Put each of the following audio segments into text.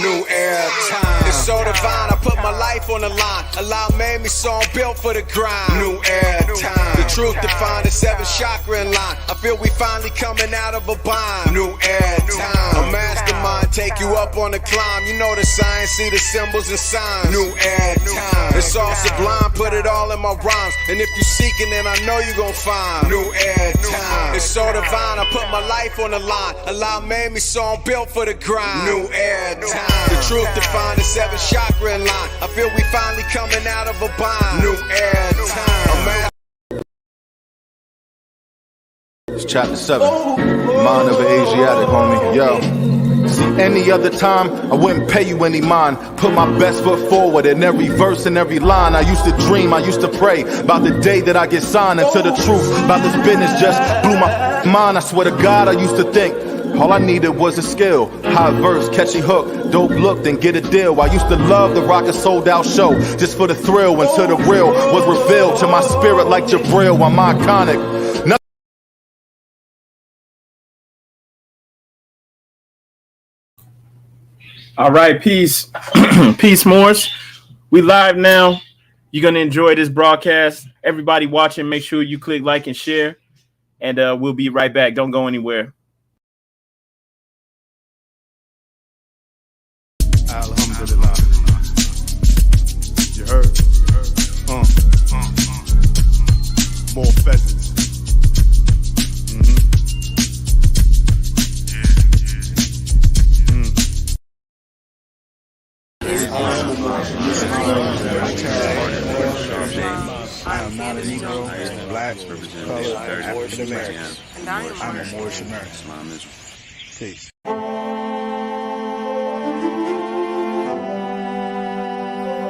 New air time. It's so divine, I put my life on the line. Allah made me so I'm built for the grind. New air time. The truth defined, the 7 chakra in line. I feel we finally coming out of a bind. New air time. A mastermind, take you up on the climb. You know the science, see the symbols and signs. New air time. It's all sublime, put it all in my rhymes. And if you seeking, then I know you gon' find. New air time. It's so divine, I put my life on the line. Allah made me so I'm built for the grind. New air time. The truth defined, the 7 chakra in line. I feel we finally coming out of a bind. New air time. It's chapter 7, mind of an Asiatic, homie. Yo, see, any other time, I wouldn't pay you any mind. Put my best foot forward in every verse and every line. I used to dream, I used to pray about the day that I get signed into the truth. About this business just blew my mind. I swear to God, I used to think all I needed was a skill. High verse, catchy hook, dope look, then get a deal. I used to love the rock a sold out show just for the thrill until the real was revealed to my spirit like Jabril. I'm iconic. All right, peace. Peace, Moors. We live now. You're going to enjoy this broadcast. Everybody watching, make sure you click like and share. And we'll be right back. Don't go anywhere. Alhamdulillah. You heard? More pheasants. I am not a Negro, black, colored, African American. I'm a Moorish American. Peace.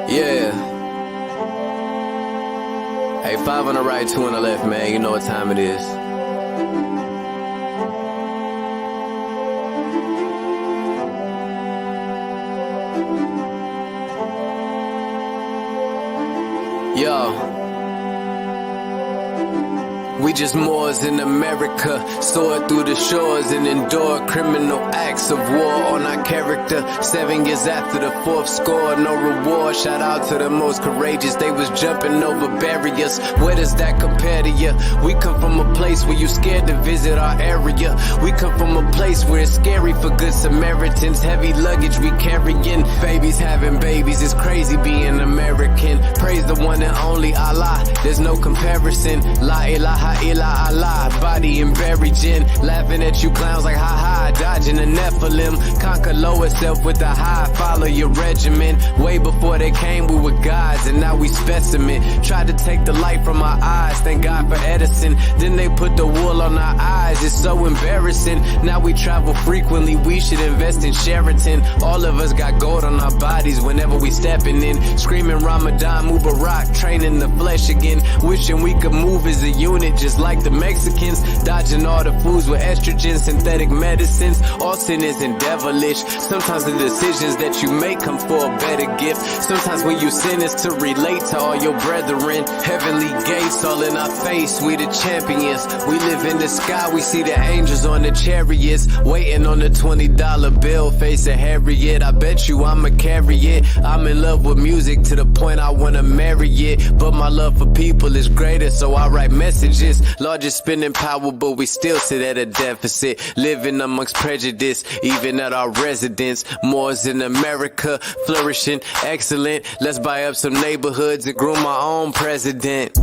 Yeah. Hey, 5 on the right, 2 on the left, man. You know what time it is. Yo. We just Moors in America, soared through the shores and endured criminal acts of war on our character. 7 years after the 4th score, no reward. Shout out to the most courageous, they was jumping over barriers. Where does that compare to you? We come from a place where you scared to visit our area. We come from a place where it's scary for good Samaritans. Heavy luggage we carrying, babies having babies. It's crazy being American. Praise the one and only Allah, there's no comparison. La ilaha illa Allah, body and buried gin. Laughing at you clowns like ha-ha, dodging the Nephilim. Conquer lower self with the high, follow your regimen. Way before they came we were gods and now we specimen. Tried to take the light from our eyes, thank God for Edison. Then they put the wool on our eyes, it's so embarrassing. Now we travel frequently, we should invest in Sheraton. All of us got gold on our bodies whenever we stepping in. Screaming Ramadan, Mubarak, training the flesh again. Wishing we could move as a unit just like the Mexicans. Dodging all the foods with estrogen, synthetic medicines. All sin isn't devilish. Sometimes the decisions that you make come for a better gift. Sometimes when you sin is to relate to all your brethren. Heavenly gates all in our face, we the champions. We live in the sky, we see the angels on the chariots. Waiting on the $20 bill, facing Harriet. I bet you I'ma carry it. I'm in love with music to the point I wanna marry it. But my love for people is greater, so I write messages. Largest spending power, but we still sit at a deficit. Living amongst prejudice, even at our residence. Moors in America, flourishing, excellent. Let's buy up some neighborhoods and groom our own president.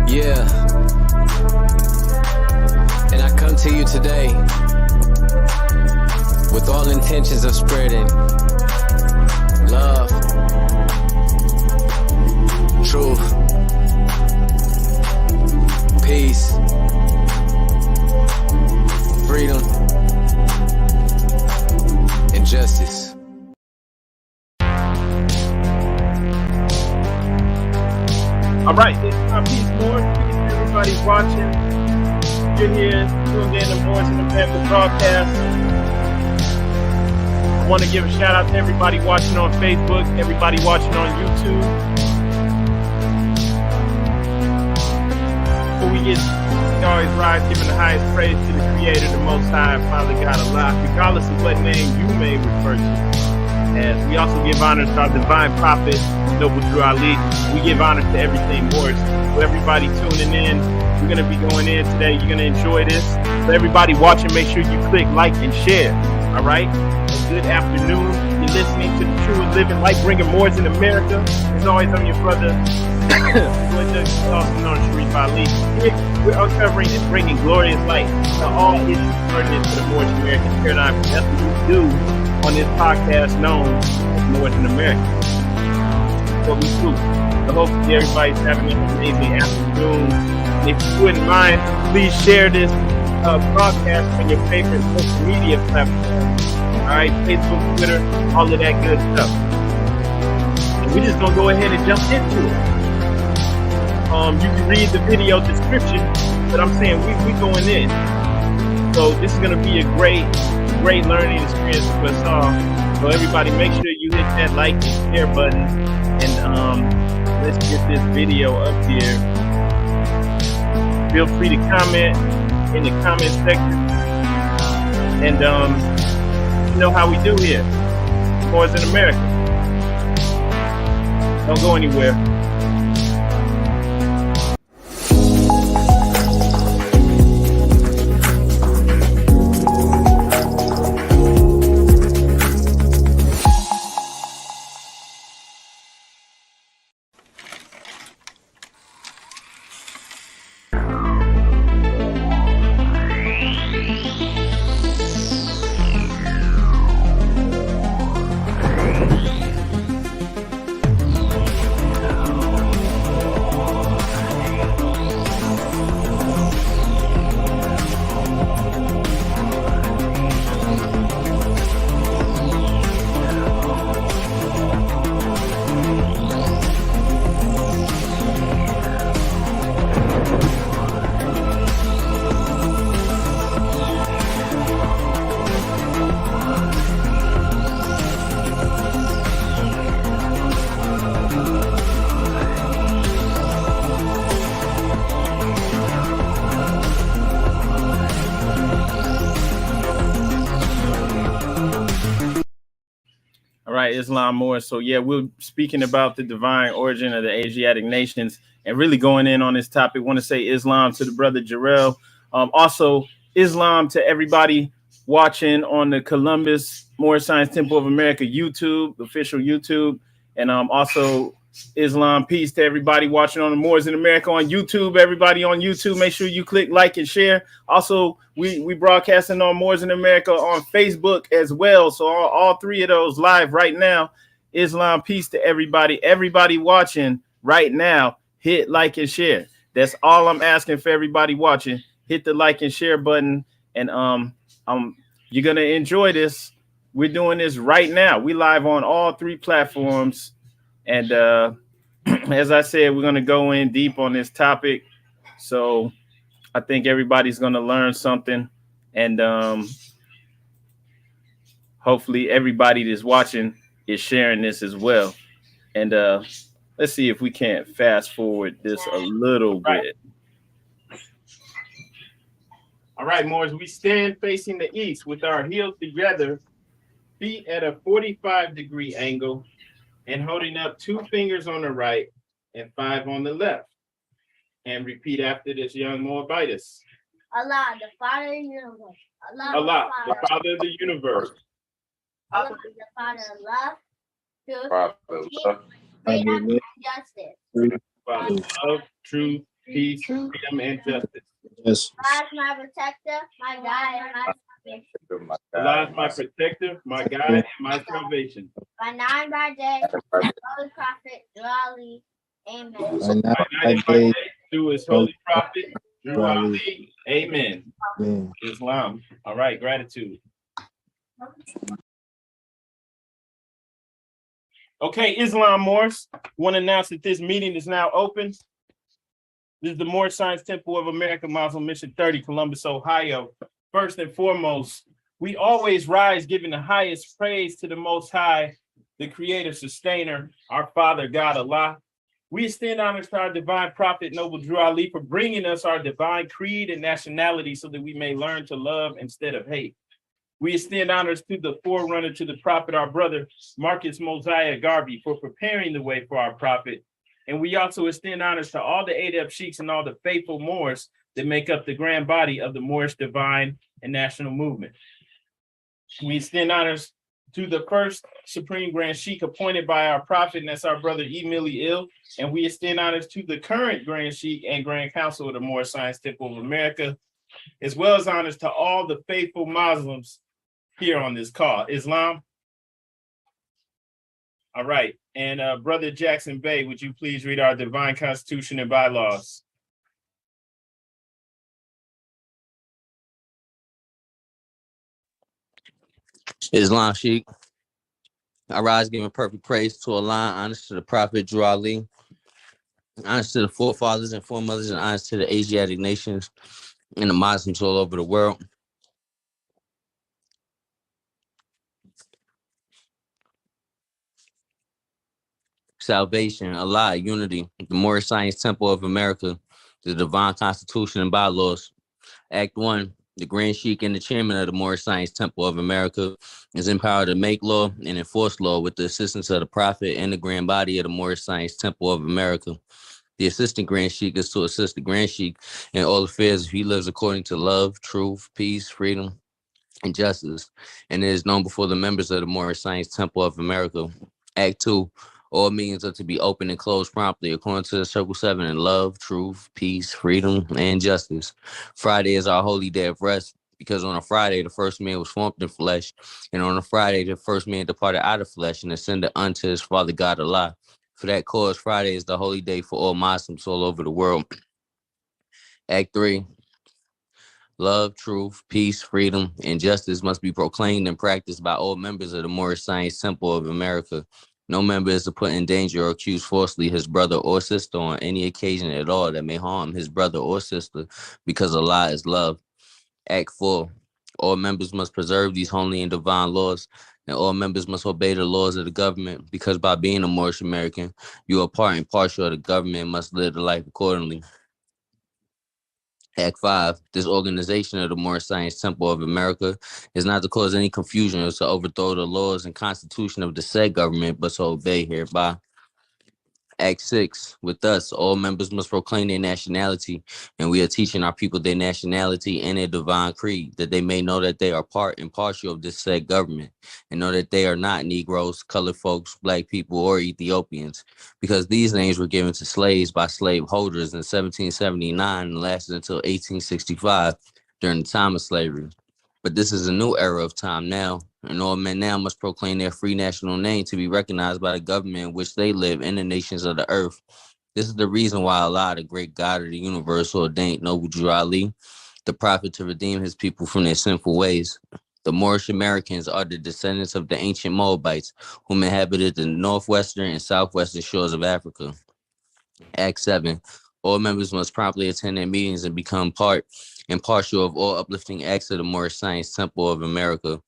Yeah. And I come to you today with all intentions of spreading love, truth, peace, freedom, and justice. All right, it's my Peace Moors. Everybody watching. You're here, tuned in to Moors in the Mecca broadcast. I want to give a shout out to everybody watching on Facebook, everybody watching on YouTube. Before we always rise, giving the highest praise to the Creator, the Most High, Father God Allah, regardless of what name you may refer to. As we also give honor to our divine prophet, Noble Drew Ali. We give honor to everything Moorish. So everybody tuning in, we're going to be going in today. You're going to enjoy this. So everybody watching, make sure you click like and share. All right? A good afternoon. You're listening to the True and Living Light Bringer Moors in America. As always, I'm your brother, also known as Sharif Ali. We're uncovering and bringing glorious light to all issues pertinent to the Moorish American paradigm. That's what we do on this podcast known as Moors in America. That's what we do. So hopefully everybody's having an amazing afternoon. And if you wouldn't mind, please share this broadcast on your favorite social media platform. All right, Facebook, Twitter, all of that good stuff. And we're just gonna go ahead and jump into it. You can read the video description, but I'm saying we going in. So this is gonna be a great learning experience for us all. So everybody, make sure you hit that like and share button, and let's get this video up here. Feel free to comment in the comment section, and you know how we do here, Moors in America. Don't go anywhere. Islam more. So yeah, we're speaking about the divine origin of the Asiatic nations and really going in on this topic. Want to say Islam to the brother Jarrell. Also Islam to everybody watching on the Columbus Moorish Science Temple of America YouTube, official YouTube, and also Islam peace to everybody watching on the Moors in America on YouTube. Everybody on YouTube, make sure you click like and share. Also, we broadcasting on Moors in America on Facebook as well. So all three of those live right now. Islam peace to everybody. Everybody watching right now, hit like and share. That's all I'm asking for everybody watching. Hit the like and share button, and you're gonna enjoy this. We're doing this right now. We live on all three platforms. And as I said, we're going to go in deep on this topic. So I think everybody's going to learn something. And hopefully everybody that's watching is sharing this as well. And let's see if we can't fast forward this a little bit. All right, Moors, we stand facing the east with our heels together, feet at a 45-degree angle, and holding up 2 fingers on the right and 5 on the left. And repeat after this, young Moabites. Allah, the Father of the universe. Allah, the Father of the universe. Allah, the Father of love, truth, freedom, and justice. Father of love, truth, peace, freedom, and justice. Yes. God is my protector, my guide, and my salvation. Allah is my protector, my guide, and my salvation. By night by day, Holy Prophet, Drew Ali. Amen. By night by day, through his holy prophet, Drew Ali. Amen. Islam. All right, gratitude. Okay, Islam Moors, want to announce that this meeting is now open. This is the Moorish Science Temple of America, Muslim Mission 30, Columbus, Ohio. First and foremost, we always rise giving the highest praise to the Most High, the Creator, Sustainer, our Father, God, Allah. We extend honors to our divine prophet, Noble Drew Ali, for bringing us our divine creed and nationality so that we may learn to love instead of hate. We extend honors to the forerunner to the prophet, our brother, Marcus Mosiah Garvey, for preparing the way for our prophet. And we also extend honors to all the Adep sheiks and all the faithful Moors that make up the grand body of the Moorish divine and national movement. We extend honors to the first Supreme Grand Sheikh appointed by our prophet, and that's our brother Emily Ill. And we extend honors to the current Grand Sheikh and Grand Council of the Moorish Science Temple of America, as well as honors to all the faithful Muslims here on this call. Islam. All right. And Brother Jackson Bey, would you please read our divine constitution and bylaws? Islam Sheikh. I rise giving perfect praise to Allah, honors to the Prophet Drew Ali, honors to the forefathers and foremothers, and honors to the Asiatic nations and the Muslims all over the world. Salvation, Allah, unity, the Moorish Science Temple of America, the divine constitution and bylaws. Act 1. The Grand Sheikh and the chairman of the Moorish Science Temple of America is empowered to make law and enforce law with the assistance of the Prophet and the grand body of the Moorish Science Temple of America. The assistant Grand Sheikh is to assist the Grand Sheikh in all affairs if he lives according to love, truth, peace, freedom, and justice, and it is known before the members of the Moorish Science Temple of America. Act 2. All meetings are to be open and closed promptly according to the Circle 7 in love, truth, peace, freedom, and justice. Friday is our holy day of rest because on a Friday, the first man was formed in flesh, and on a Friday, the first man departed out of flesh and ascended unto his Father God Allah. For that cause, Friday is the holy day for all Muslims all over the world. Act 3. Love, truth, peace, freedom, and justice must be proclaimed and practiced by all members of the Moorish Science Temple of America. No member is to put in danger or accuse falsely his brother or sister on any occasion at all that may harm his brother or sister, because Allah is love. Act 4. All members must preserve these holy and divine laws, and all members must obey the laws of the government, because by being a Moorish American, you are part and parcel of the government and must live the life accordingly. Act 5. This organization of the Moorish Science Temple of America is not to cause any confusion or to overthrow the laws and constitution of the said government, but to obey hereby. Act 6. With us, all members must proclaim their nationality, and we are teaching our people their nationality and their divine creed, that they may know that they are part and partial of this said government, and know that they are not Negroes, colored folks, black people, or Ethiopians, because these names were given to slaves by slave holders in 1779 and lasted until 1865 during the time of slavery. But this is a new era of time now, and all men now must proclaim their free national name to be recognized by the government in which they live in the nations of the earth. This is the reason why Allah, the great God of the universe, ordained Noble Drew Ali, the prophet, to redeem his people from their sinful ways. The Moorish Americans are the descendants of the ancient Moabites, whom inhabited the northwestern and southwestern shores of Africa. Act 7. All members must promptly attend their meetings and become part and partial of all uplifting acts of the Moorish Science Temple of America.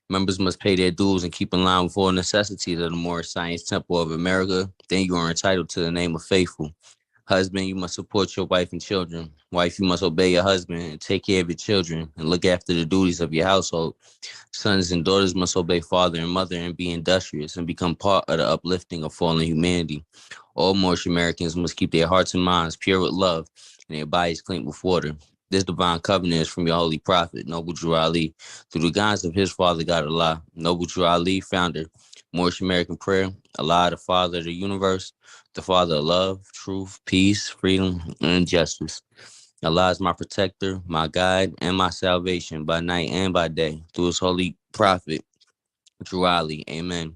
Members must pay their dues and keep in line with all necessities of the Moorish Science Temple of America. Then you are entitled to the name of faithful. Husband, you must support your wife and children. Wife, you must obey your husband and take care of your children and look after the duties of your household. Sons and daughters must obey father and mother and be industrious and become part of the uplifting of fallen humanity. All Moorish Americans must keep their hearts and minds pure with love and their bodies clean with water. This divine covenant is from your holy prophet, Noble Drew Ali, through the guidance of his Father God Allah. Noble Drew Ali, founder, Moorish American prayer, Allah, the Father of the universe, the Father of love, truth, peace, freedom, and justice. Allah is my protector, my guide, and my salvation by night and by day, through his holy prophet, Drew Ali. Amen.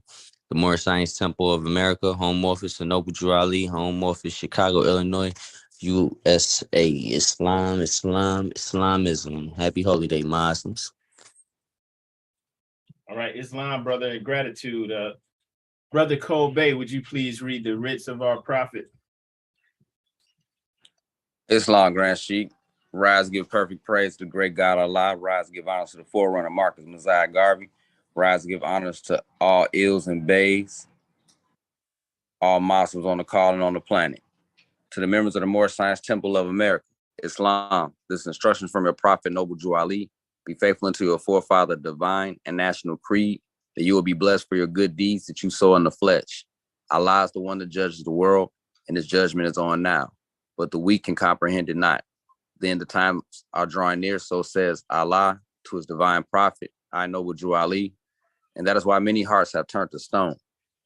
The Moorish Science Temple of America, home office of Noble Drew Ali, home office Chicago, Illinois, USA. Islam, Islam, Islamism. Happy Holy Day, Muslims. All right, Islam, brother, gratitude. Brother Cole Bay, would you please read the writs of our prophet? Islam, Grand Sheikh. Rise, give perfect praise to the great God Allah. Rise, give honors to the forerunner, Marcus Mosiah Garvey. Rise, give honors to all ills and bays. all Muslims on the call and on the planet. To the members of the Moorish Science Temple of America, Islam, this instruction from your prophet, Noble Drew Ali, be faithful unto your forefather, divine and national creed, that you will be blessed for your good deeds that you sow in the flesh. Allah is the one that judges the world, and his judgment is on now, but the weak can comprehend it not. Then the times are drawing near, so says Allah to his divine prophet, I Noble Drew Ali, and that is why many hearts have turned to stone.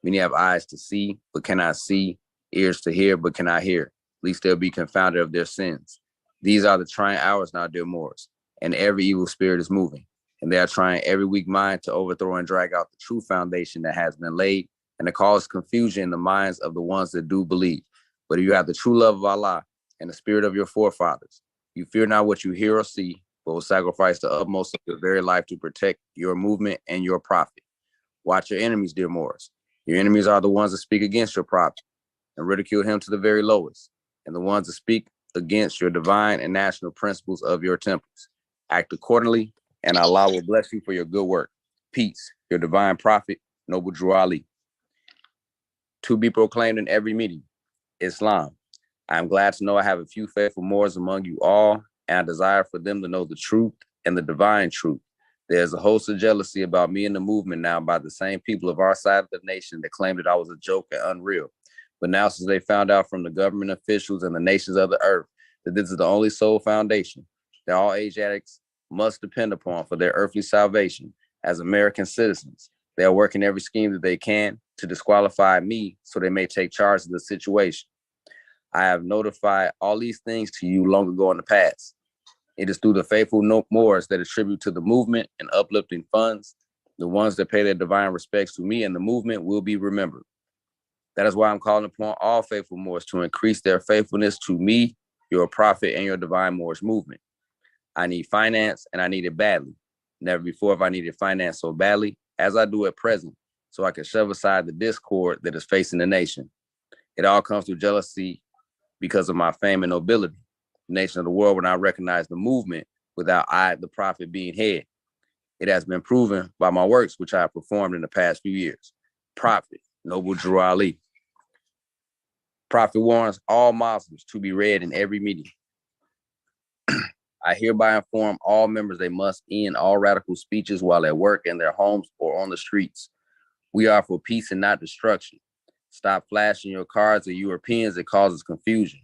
Many have eyes to see, but cannot see, ears to hear, but cannot hear, lest they'll be confounded of their sins. These are the trying hours now, dear Moors, and every evil spirit is moving, and they are trying every weak mind to overthrow and drag out the true foundation that has been laid, and to cause confusion in the minds of the ones that do believe. But if you have the true love of Allah and the spirit of your forefathers, you fear not what you hear or see, but will sacrifice the utmost of your very life to protect your movement and your prophet. Watch your enemies, dear Moors. Your enemies are the ones that speak against your prophet and ridicule him to the very lowest, and the ones that speak against your divine and national principles of your temples. Act accordingly, and Allah will bless you for your good work. Peace, your divine prophet, Noble Drew Ali. To be proclaimed in every meeting, Islam. I am glad to know I have a few faithful Moors among you all, and I desire for them to know the truth and the divine truth. There's a host of jealousy about me and the movement now by the same people of our side of the nation that claimed that I was a joke and unreal. But now, since they found out from the government officials and the nations of the earth that this is the only sole foundation that all Asiatics must depend upon for their earthly salvation as American citizens, they are working every scheme that they can to disqualify me so they may take charge of the situation. I have notified all these things to you long ago in the past. It is through the faithful Moors that attribute to the movement and uplifting funds. The ones that pay their divine respects to me and the movement will be remembered. That is why I'm calling upon all faithful Moors to increase their faithfulness to me, your prophet, and your divine Moorish movement. I need finance, and I need it badly. Never before have I needed finance so badly as I do at present, so I can shove aside the discord that is facing the nation. It all comes through jealousy because of my fame and nobility. The nation of the world will not recognize the movement without I, the prophet, being head. It has been proven by my works, which I have performed in the past few years. Prophet, Noble Drew Ali. Prophet warns all Muslims to be read in every meeting. I hereby inform all members they must end all radical speeches while at work, in their homes, or on the streets. We are for peace and not destruction. Stop flashing your cards at Europeans. It causes confusion.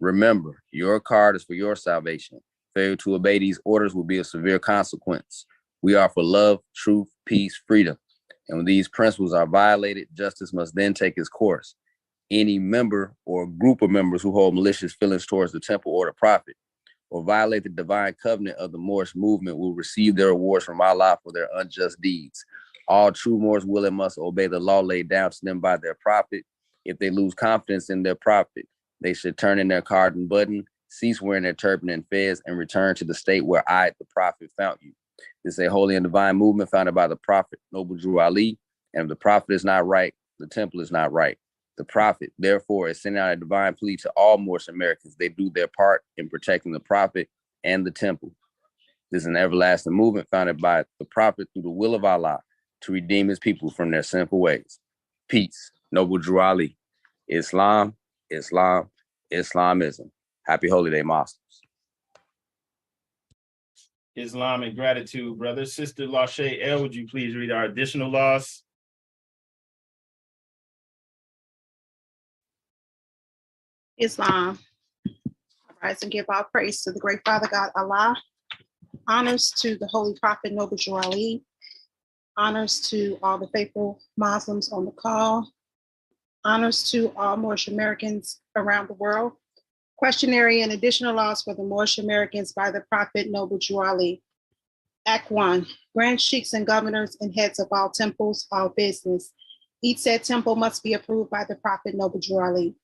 Remember, your card is for your salvation. Failure to obey these orders will be a severe consequence. We are for love, truth, peace, freedom. And when these principles are violated, justice must then take its course. Any member or group of members who hold malicious feelings towards the temple or the prophet, or violate the divine covenant of the Moorish movement, will receive their rewards from Allah for their unjust deeds. All true Moors will and must obey the law laid down to them by their prophet. If they lose confidence in their prophet, they should turn in their card and button, cease wearing their turban and fez, and return to the state where I, the prophet, found you. This is a holy and divine movement founded by the prophet, Noble Drew Ali. And if the prophet is not right, the temple is not right. The prophet, therefore, is sending out a divine plea to all Moorish Americans. They do their part in protecting the prophet and the temple. This is an everlasting movement founded by the prophet through the will of Allah to redeem his people from their sinful ways. Peace, Noble Drew Ali. Islam, Islam, Islamism. Happy Holy Day, Muslims. Islamic gratitude, brother. Sister Lachey L, would you please read our additional laws? Islam. Rise and give all praise to the great Father God Allah. Honors to the Holy Prophet Noble Drew Ali. Honors to all the faithful Muslims on the call. Honors to all Moorish Americans around the world. Questionnaire and additional laws for the Moorish Americans by the Prophet Noble Drew Ali. Act 1. Grand sheikhs and governors and heads of all temples, all business. Each said temple must be approved by the Prophet Noble Drew Ali.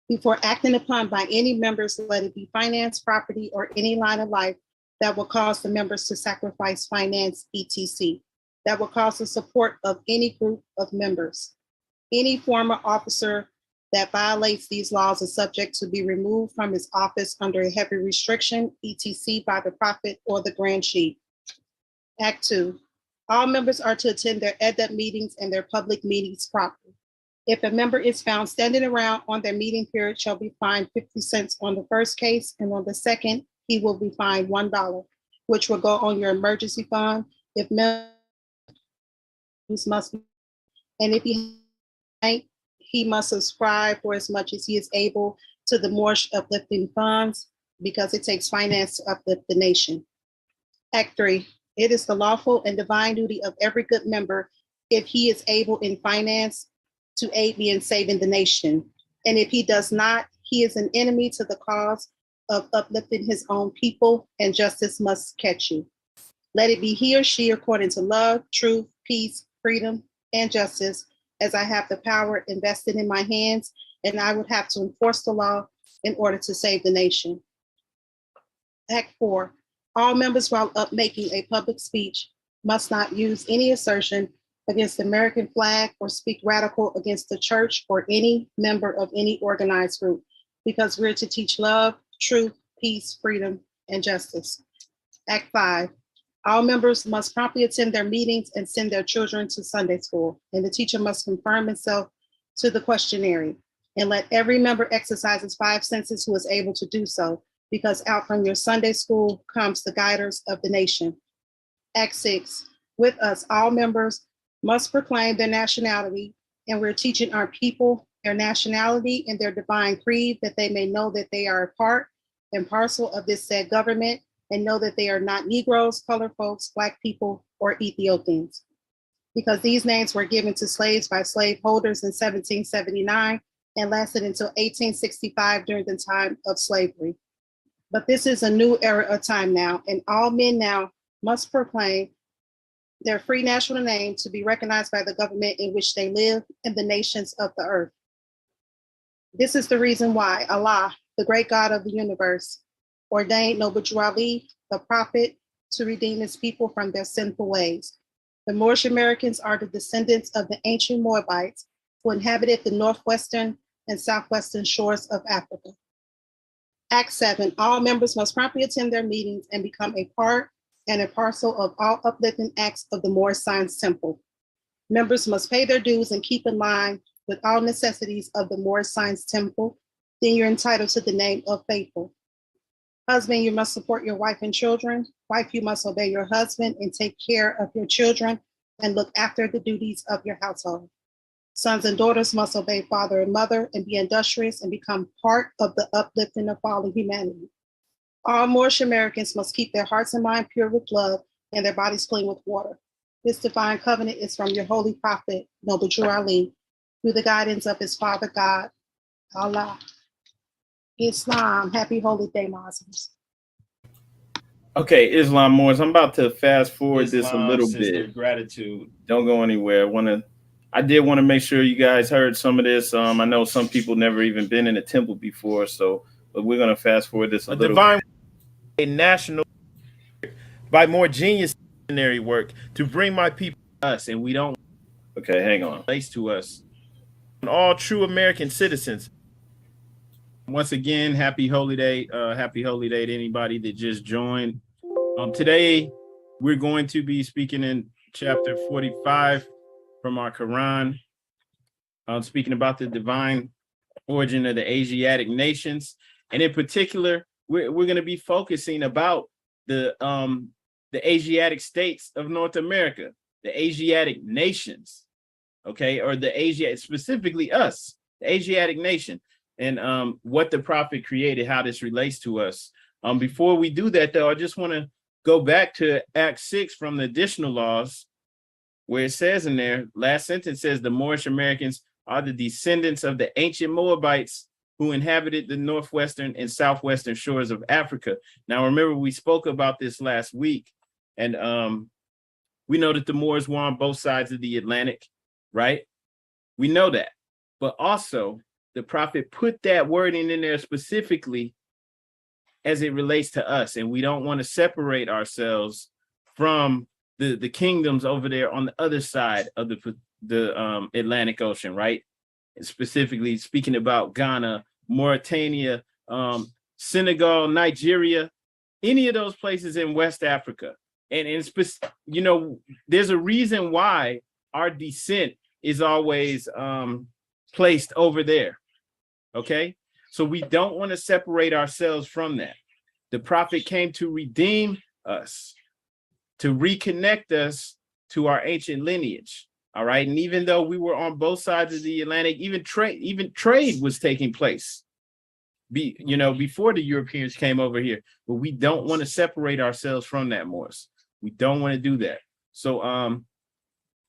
Before acting upon by any members, let it be finance, property, or any line of life that will cause the members to sacrifice finance, etc., that will cause the support of any group of members. Any former officer that violates these laws is subject to be removed from his office under a heavy restriction, etc., by the Prophet or the Grand Sheikh. Act 2. All members are to attend their EDEP meetings and their public meetings properly. If a member is found standing around on their meeting period, shall be fined 50 cents on the first case, and on the second, he will be fined $1, which will go on your emergency fund. If members must, and if he must subscribe for as much as he is able to the Moorish uplifting funds, because it takes finance to uplift the nation. Act 3, it is the lawful and divine duty of every good member, if he is able in finance, to aid me in saving the nation. And if he does not, he is an enemy to the cause of uplifting his own people, and justice must catch you. Let it be he or she according to love, truth, peace, freedom, and justice, as I have the power invested in my hands, and I would have to enforce the law in order to save the nation. Act 4, all members while up making a public speech must not use any assertion against the American flag or speak radical against the church or any member of any organized group, because we're to teach love, truth, peace, freedom, and justice. Act 5, all members must promptly attend their meetings and send their children to Sunday school, and the teacher must conform himself to the questionnaire, and let every member exercise his 5 senses who is able to do so, because out from your Sunday school comes the guiders of the nation. Act 6, with us, all members must proclaim their nationality, and we're teaching our people their nationality and their divine creed, that they may know that they are a part and parcel of this said government, and know that they are not Negroes, colored folks, Black people, or Ethiopians. Because these names were given to slaves by slaveholders in 1779 and lasted until 1865 during the time of slavery. But this is a new era of time now, and all men now must proclaim their free national name to be recognized by the government in which they live and the nations of the earth. This is the reason why Allah, the great God of the universe, ordained Noble Drew Ali, the prophet, to redeem his people from their sinful ways. The Moorish Americans are the descendants of the ancient Moabites who inhabited the northwestern and southwestern shores of Africa. Act 7, all members must promptly attend their meetings and become a part and a parcel of all uplifting acts of the Moorish Science Temple. Members must pay their dues and keep in line with all necessities of the Moorish Science Temple. Then you're entitled to the name of faithful. Husband, you must support your wife and children. Wife, you must obey your husband and take care of your children and look after the duties of your household. Sons and daughters must obey father and mother and be industrious and become part of the uplifting of fallen humanity. All Moorish Americans must keep their hearts and mind pure with love and their bodies clean with water. This divine covenant is from your holy prophet, Noble Drew Ali, through the guidance of his father God, Allah. Islam, happy holy day, Muslims. Okay, Islam Moors, I'm about to fast forward this a little bit. Gratitude. Don't go anywhere. I did want to make sure you guys heard some of this. I know some people never even been in a temple before, but we're gonna fast forward this a little bit. A national by more genius missionary work to bring my people to us, and we don't. Okay, hang on. Place to us, all true American citizens. Once again, happy holy day! Happy holy day to anybody that just joined. Today we're going to be speaking in chapter 45 from our Quran, speaking about the divine origin of the Asiatic nations, and in particular, we're going to be focusing about the Asiatic states of North America, the Asiatic nations, okay, or specifically us, the Asiatic nation, and what the prophet created, how this relates to us. Before we do that, though, I just want to go back to Act 6 from the additional laws, where it says in there, last sentence says, the Moorish Americans are the descendants of the ancient Moabites who inhabited the northwestern and southwestern shores of Africa. Now, remember, we spoke about this last week, and we know that the Moors were on both sides of the Atlantic, right? We know that. But also, the prophet put that wording in there specifically as it relates to us, and we don't want to separate ourselves from the kingdoms over there on the other side of the Atlantic Ocean, right? And specifically speaking about Ghana, Mauritania, Senegal, Nigeria, any of those places in West Africa. And you know, there's a reason why our descent is always placed over there. Okay, so we don't want to separate ourselves from that. The prophet came to redeem us, to reconnect us to our ancient lineage. All right, and even though we were on both sides of the Atlantic, even trade was taking place, before the Europeans came over here. But we don't want to separate ourselves from that, Morris. We don't want to do that. So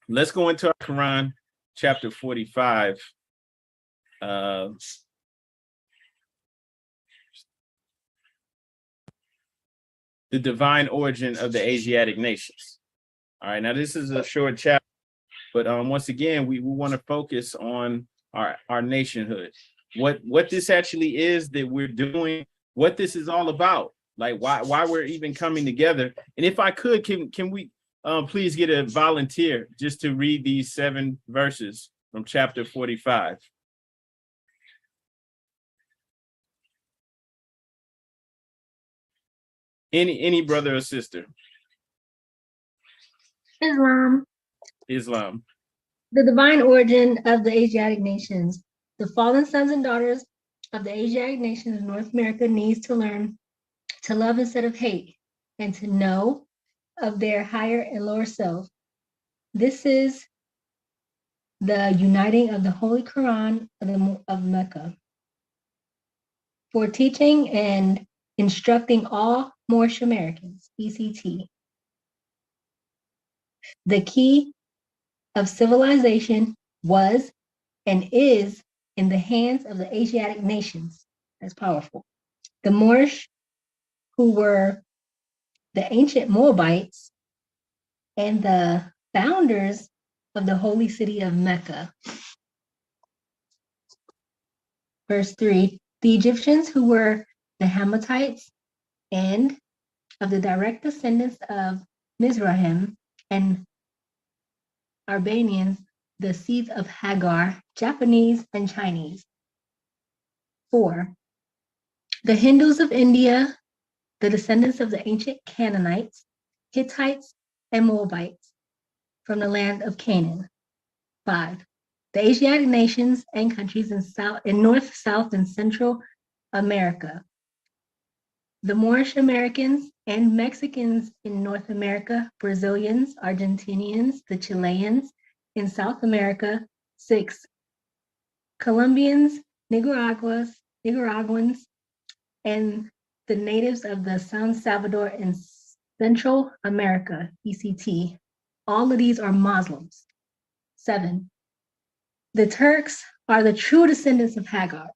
let's go into our Quran, chapter 45. The divine origin of the Asiatic nations. All right, now this is a short chapter, but once again, we want to focus on our nationhood. What this actually is that we're doing, what this is all about, like why we're even coming together. And if I could, can we please get a volunteer just to read these 7 verses from chapter 45? Any brother or sister? Islam. The divine origin of the Asiatic nations. The fallen sons and daughters of the Asiatic nations of North America needs to learn to love instead of hate and to know of their higher and lower self. This is the uniting of the Holy Quran of Mecca for teaching and instructing all Moorish Americans, ECT. The key of civilization was and is in the hands of the Asiatic nations. That's powerful. The Moorish, who were the ancient Moabites and the founders of the Holy City of Mecca. Verse 3, the Egyptians, who were the Hamites and of the direct descendants of Mizraim, and Albanians, the seeds of Hagar, Japanese and Chinese. 4, the Hindus of India, the descendants of the ancient Canaanites, Hittites, and Moabites from the land of Canaan. 5, the Asiatic nations and countries in North, South, and Central America. The Moorish Americans and Mexicans in North America, Brazilians, Argentinians, the Chileans in South America. 6, Colombians, Nicaraguans, and the natives of the San Salvador in Central America, ECT. All of these are Muslims. 7, the Turks are the true descendants of Hagar,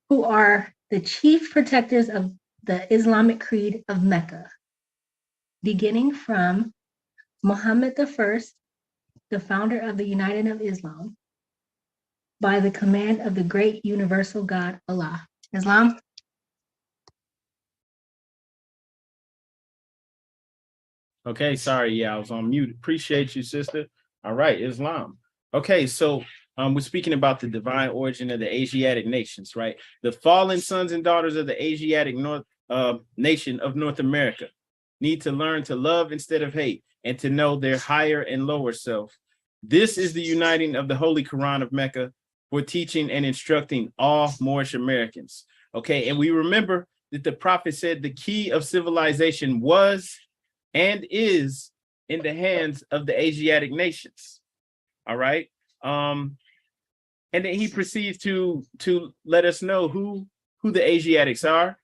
who are the chief protectors of the Islamic creed of Mecca, beginning from Muhammad I, the founder of the United of Islam, by the command of the great universal God, Allah. Islam. Okay, sorry, yeah, I was on mute. Appreciate you, sister. All right, Islam. Okay, so we're speaking about the divine origin of the Asiatic nations, right? The fallen sons and daughters of the Asiatic nation of North America need to learn to love instead of hate and to know their higher and lower self. This is the uniting of the Holy Quran of Mecca for teaching and instructing all Moorish Americans. Okay, and we remember that the prophet said the key of civilization was and is in the hands of the Asiatic nations. All right. And then he proceeds to let us know who the Asiatics are.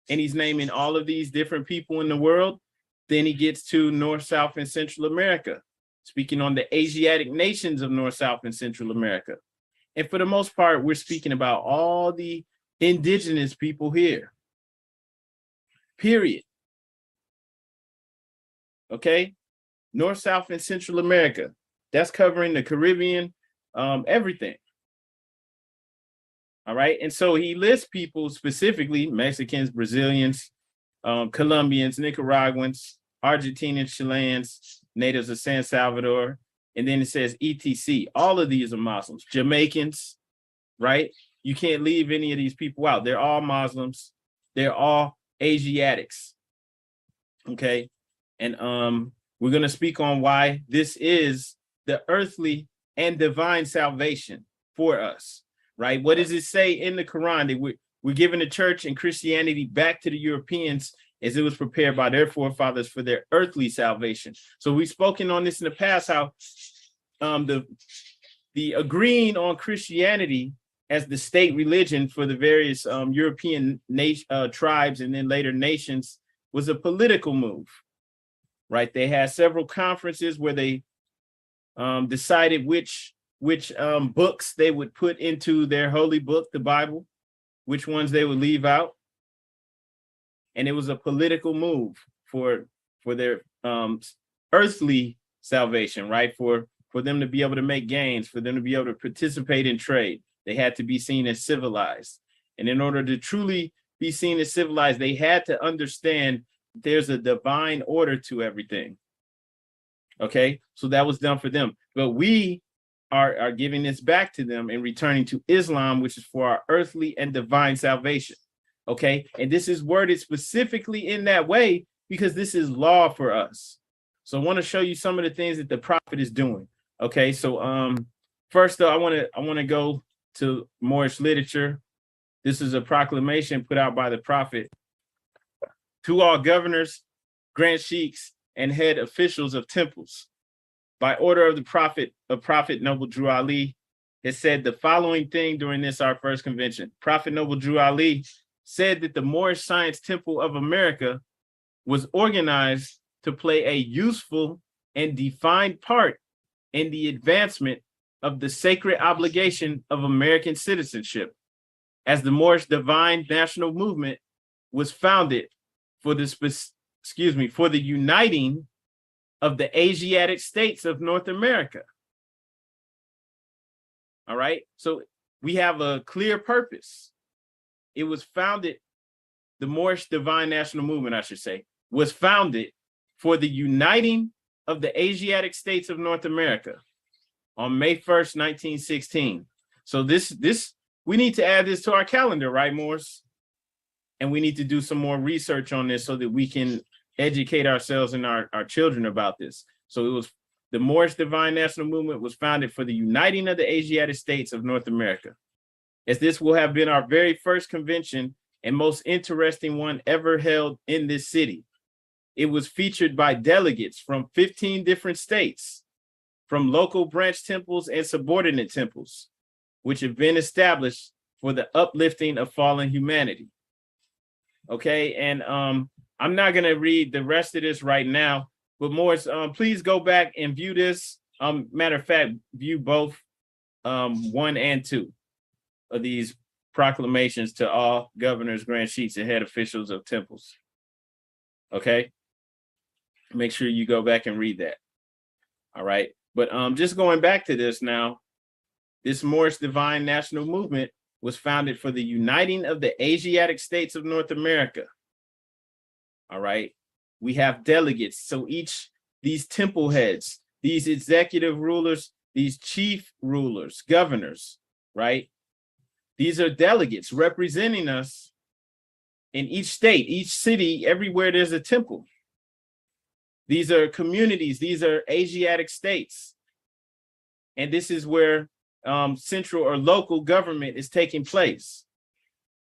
And he's naming all of these different people in the world. Then he gets to North, South, and Central America, speaking on the Asiatic nations of North, South, and Central America. And for the most part, we're speaking about all the indigenous people here. Period. Okay. North, South, and Central America. That's covering the Caribbean, everything. All right. And so he lists people specifically, Mexicans, Brazilians, Colombians, Nicaraguans, Argentinians, Chileans, natives of San Salvador. And then it says ETC. All of these are Muslims. Jamaicans, right? You can't leave any of these people out. They're all Muslims. They're all Asiatics. Okay. And we're going to speak on why this is the earthly and divine salvation for us, right? What does it say in the Quran? That we're giving the church and Christianity back to the Europeans as it was prepared by their forefathers for their earthly salvation. So we've spoken on this in the past, how the agreeing on Christianity as the state religion for the various European tribes and then later nations was a political move, right? They had several conferences where they decided which books they would put into their holy book, the Bible, which ones they would leave out. And it was a political move for their earthly salvation, right? For them to be able to make gains, for them to be able to participate in trade. They had to be seen as civilized. And in order to truly be seen as civilized, they had to understand there's a divine order to everything. Okay, so that was done for them. But we are giving this back to them and returning to Islam, which is for our earthly and divine salvation. Okay, and this is worded specifically in that way because this is law for us. So I want to show you some of the things that the prophet is doing. Okay, so first though, I want to go to Moorish literature. This is a proclamation put out by the prophet to all governors, grand sheikhs, and head officials of temples. By order of the prophet Noble Drew Ali, has said the following thing during this, our first convention. Prophet Noble Drew Ali said that the Moorish Science Temple of America was organized to play a useful and defined part in the advancement of the sacred obligation of American citizenship, as the Moorish Divine National Movement was founded for the uniting of the Asiatic states of North America. All right, so we have a clear purpose. It was founded, the Moorish Divine National Movement, I should say, was founded for the uniting of the Asiatic states of North America on May 1st, 1916. So this we need to add this to our calendar, right, Morris? And we need to do some more research on this so that we can educate ourselves and our children about this. So it was the Moorish Divine National Movement was founded for the uniting of the Asiatic states of North America. As this will have been our very first convention and most interesting one ever held in this city. It was featured by delegates from 15 different states, from local branch temples and subordinate temples, which have been established for the uplifting of fallen humanity. Okay, and I'm not going to read the rest of this right now, but Morris, please go back and view this. Matter of fact, view both 1 and 2 of these proclamations to all governors, grand sheikhs, and head officials of temples. Okay, make sure you go back and read that. All right, but just going back to this now, this Moorish Divine National Movement was founded for the uniting of the Asiatic states of North America. All right, we have delegates. So these temple heads, these executive rulers, these chief rulers, governors, right? These are delegates representing us in each state, each city, everywhere there's a temple. These are communities, these are Asiatic states. And this is where central or local government is taking place.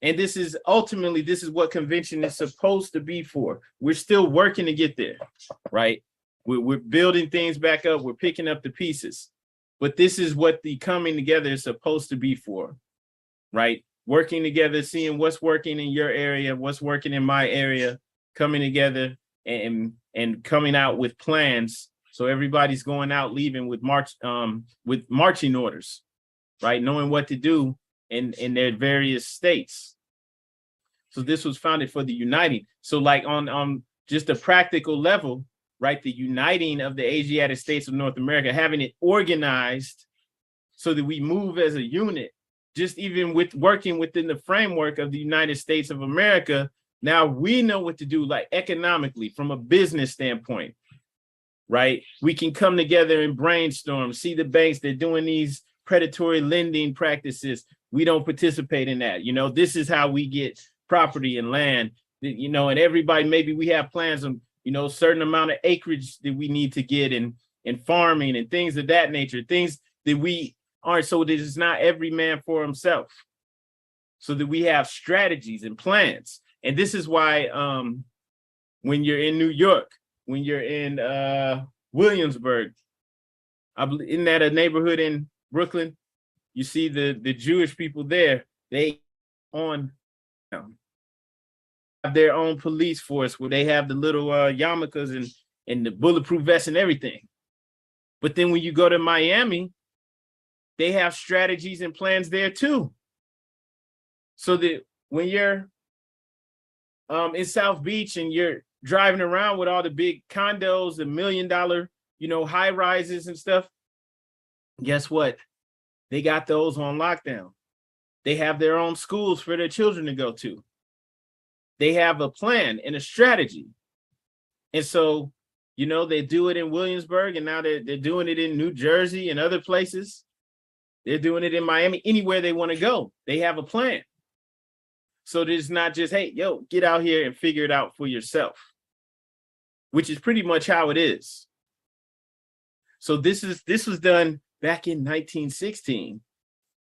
And this is ultimately, this is what convention is supposed to be for. We're still working to get there, right? We're building things back up. We're picking up the pieces. But this is what the coming together is supposed to be for, right? Working together, seeing what's working in your area, what's working in my area, coming together and coming out with plans. So everybody's going out, leaving with marching orders, right? Knowing what to do in their various states. So this was founded for the uniting. So like on just a practical level, right? The uniting of the Asiatic states of North America, having it organized so that we move as a unit, just even with working within the framework of the United States of America. Now we know what to do, like economically, from a business standpoint, right? We can come together and brainstorm, see the banks, they're doing these predatory lending practices. We don't participate in that. You know, this is how we get property and land, you know, and everybody, maybe we have plans on, you know, certain amount of acreage that we need to get in farming and things of that nature, things that we All right, so this is not every man for himself. So that we have strategies and plans. And this is why when you're in New York, when you're in Williamsburg, isn't that a neighborhood in Brooklyn? You see the Jewish people there, they have their own police force where they have the little yarmulkes and the bulletproof vests and everything. But then when you go to Miami, they have strategies and plans there too. So that when you're in South Beach and you're driving around with all the big condos, the $1 million, high rises and stuff, guess what? They got those on lockdown. They have their own schools for their children to go to. They have a plan and a strategy. And so, they do it in Williamsburg, and now they're doing it in New Jersey and other places. They're doing it in Miami, anywhere they want to go. They have a plan. So it's not just, hey, get out here and figure it out for yourself, which is pretty much how it is. So this was done back in 1916.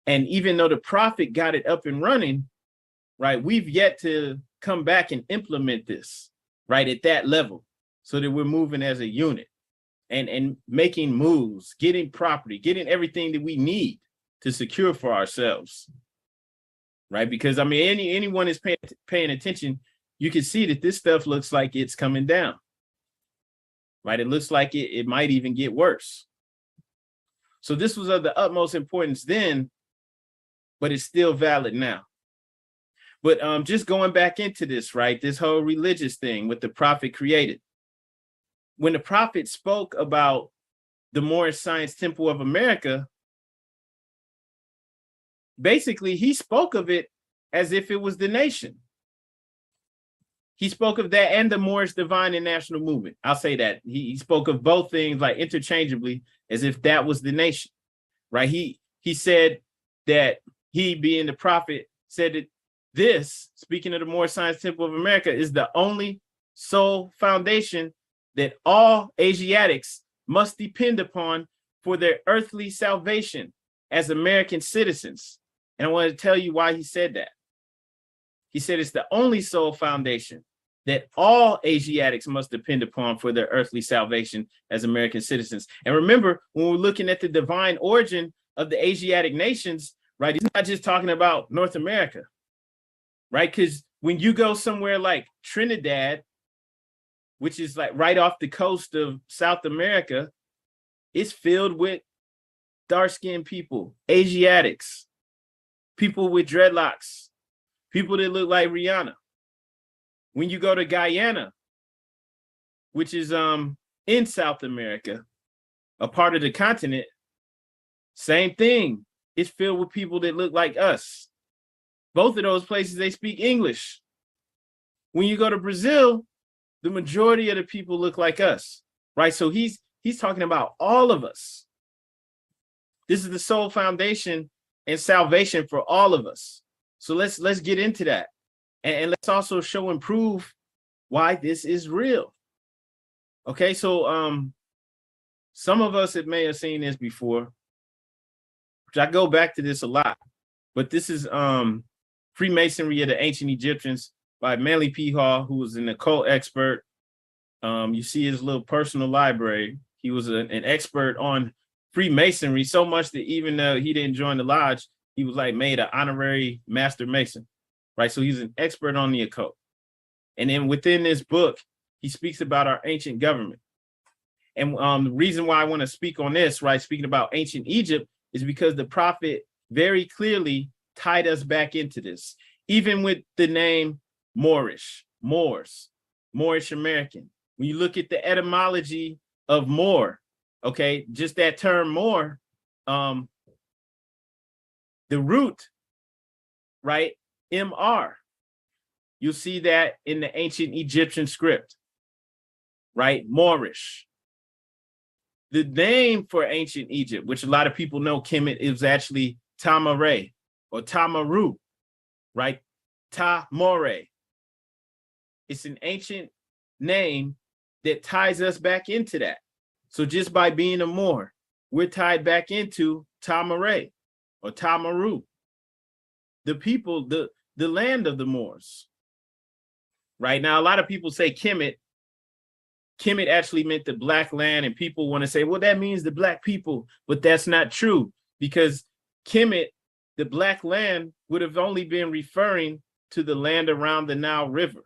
And even though the prophet got it up and running, right, we've yet to come back and implement this, right, at that level, so that we're moving as a unit and making moves, getting property, getting everything that we need to secure for ourselves. Right, because anyone is paying attention, you can see that this stuff looks like it's coming down. Right, it looks like it might even get worse. So this was of the utmost importance then, but it's still valid now. But just going back into this, right, this whole religious thing with the prophet created. When the prophet spoke about the Moorish Science Temple of America, basically, he spoke of it as if it was the nation. He spoke of that and the Moorish Divine and National Movement. I'll say that. He spoke of both things like interchangeably as if that was the nation, right? He said that he, being the prophet, said that this, speaking of the Moorish Science Temple of America, is the only sole foundation that all Asiatics must depend upon for their earthly salvation as American citizens. And I want to tell you why he said that. He said it's the only sole foundation that all Asiatics must depend upon for their earthly salvation as American citizens. And remember, when we're looking at the divine origin of the Asiatic nations, right, he's not just talking about North America, right? Because when you go somewhere like Trinidad, which is like right off the coast of South America, it's filled with dark-skinned people, Asiatics, people with dreadlocks, people that look like Rihanna. When you go to Guyana, which is in South America, a part of the continent, same thing. It's filled with people that look like us. Both of those places, they speak English. When you go to Brazil, the majority of the people look like us, right? So he's talking about all of us. This is the sole foundation and salvation for all of us. So let's get into that. And let's also show and prove why this is real. Okay, so some of us may have seen this before, which I go back to this a lot, but this is Freemasonry of the Ancient Egyptians by Manly P. Hall, who was an occult expert. You see his little personal library. He was an expert on Freemasonry, so much that even though he didn't join the lodge, he was like made an honorary master mason, right? So he's an expert on the occult. And then within this book, he speaks about our ancient government. And the reason why I want to speak on this, right, speaking about ancient Egypt, is because the prophet very clearly tied us back into this, even with the name Moorish, Moors, Moorish American. When you look at the etymology of Moor, okay, just that term Moor, the root, right, MR, you'll see that in the ancient Egyptian script, right, Moorish. The name for ancient Egypt, which a lot of people know, Kemet, is actually Tamare or Tamaru, right? Ta-more. It's an ancient name that ties us back into that. So just by being a Moor, we're tied back into Tamaray or Tamaru, the people, the land of the Moors. Right now, a lot of people say Kemet. Kemet actually meant the black land, and people want to say, well, that means the black people, but that's not true, because Kemet, the black land, would have only been referring to the land around the Nile River,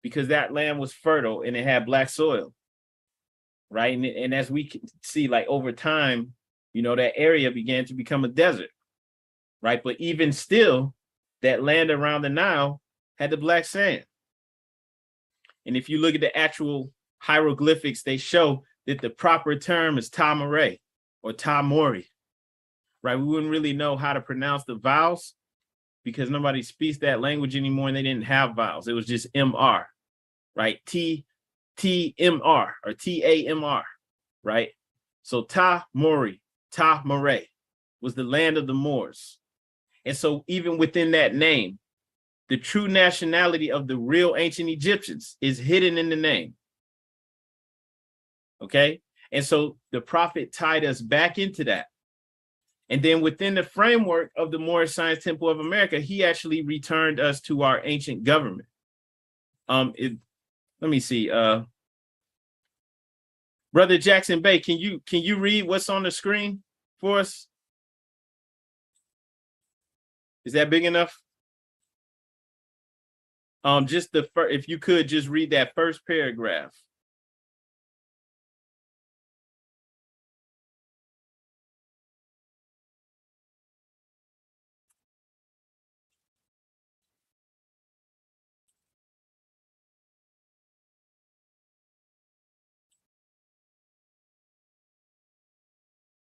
because that land was fertile and it had black soil, right? And as we can see, like over time, you know, that area began to become a desert, right? But even still, that land around the Nile had the black sand. And if you look at the actual hieroglyphics, they show that the proper term is Tamaray or Tamori, right? We wouldn't really know how to pronounce the vowels because nobody speaks that language anymore, and they didn't have vowels. It was just MR, right? T-M-R or T-A-M-R, right? So Tamori, Tamaray was the land of the Moors. And so even within that name, the true nationality of the real ancient Egyptians is hidden in the name. Okay? And so the prophet tied us back into that. And then within the framework of the Moorish Science Temple of America, he actually returned us to our ancient government. Let me see. Brother Jackson Bay, can you read what's on the screen for us? Is that big enough? Just if you could just read that first paragraph.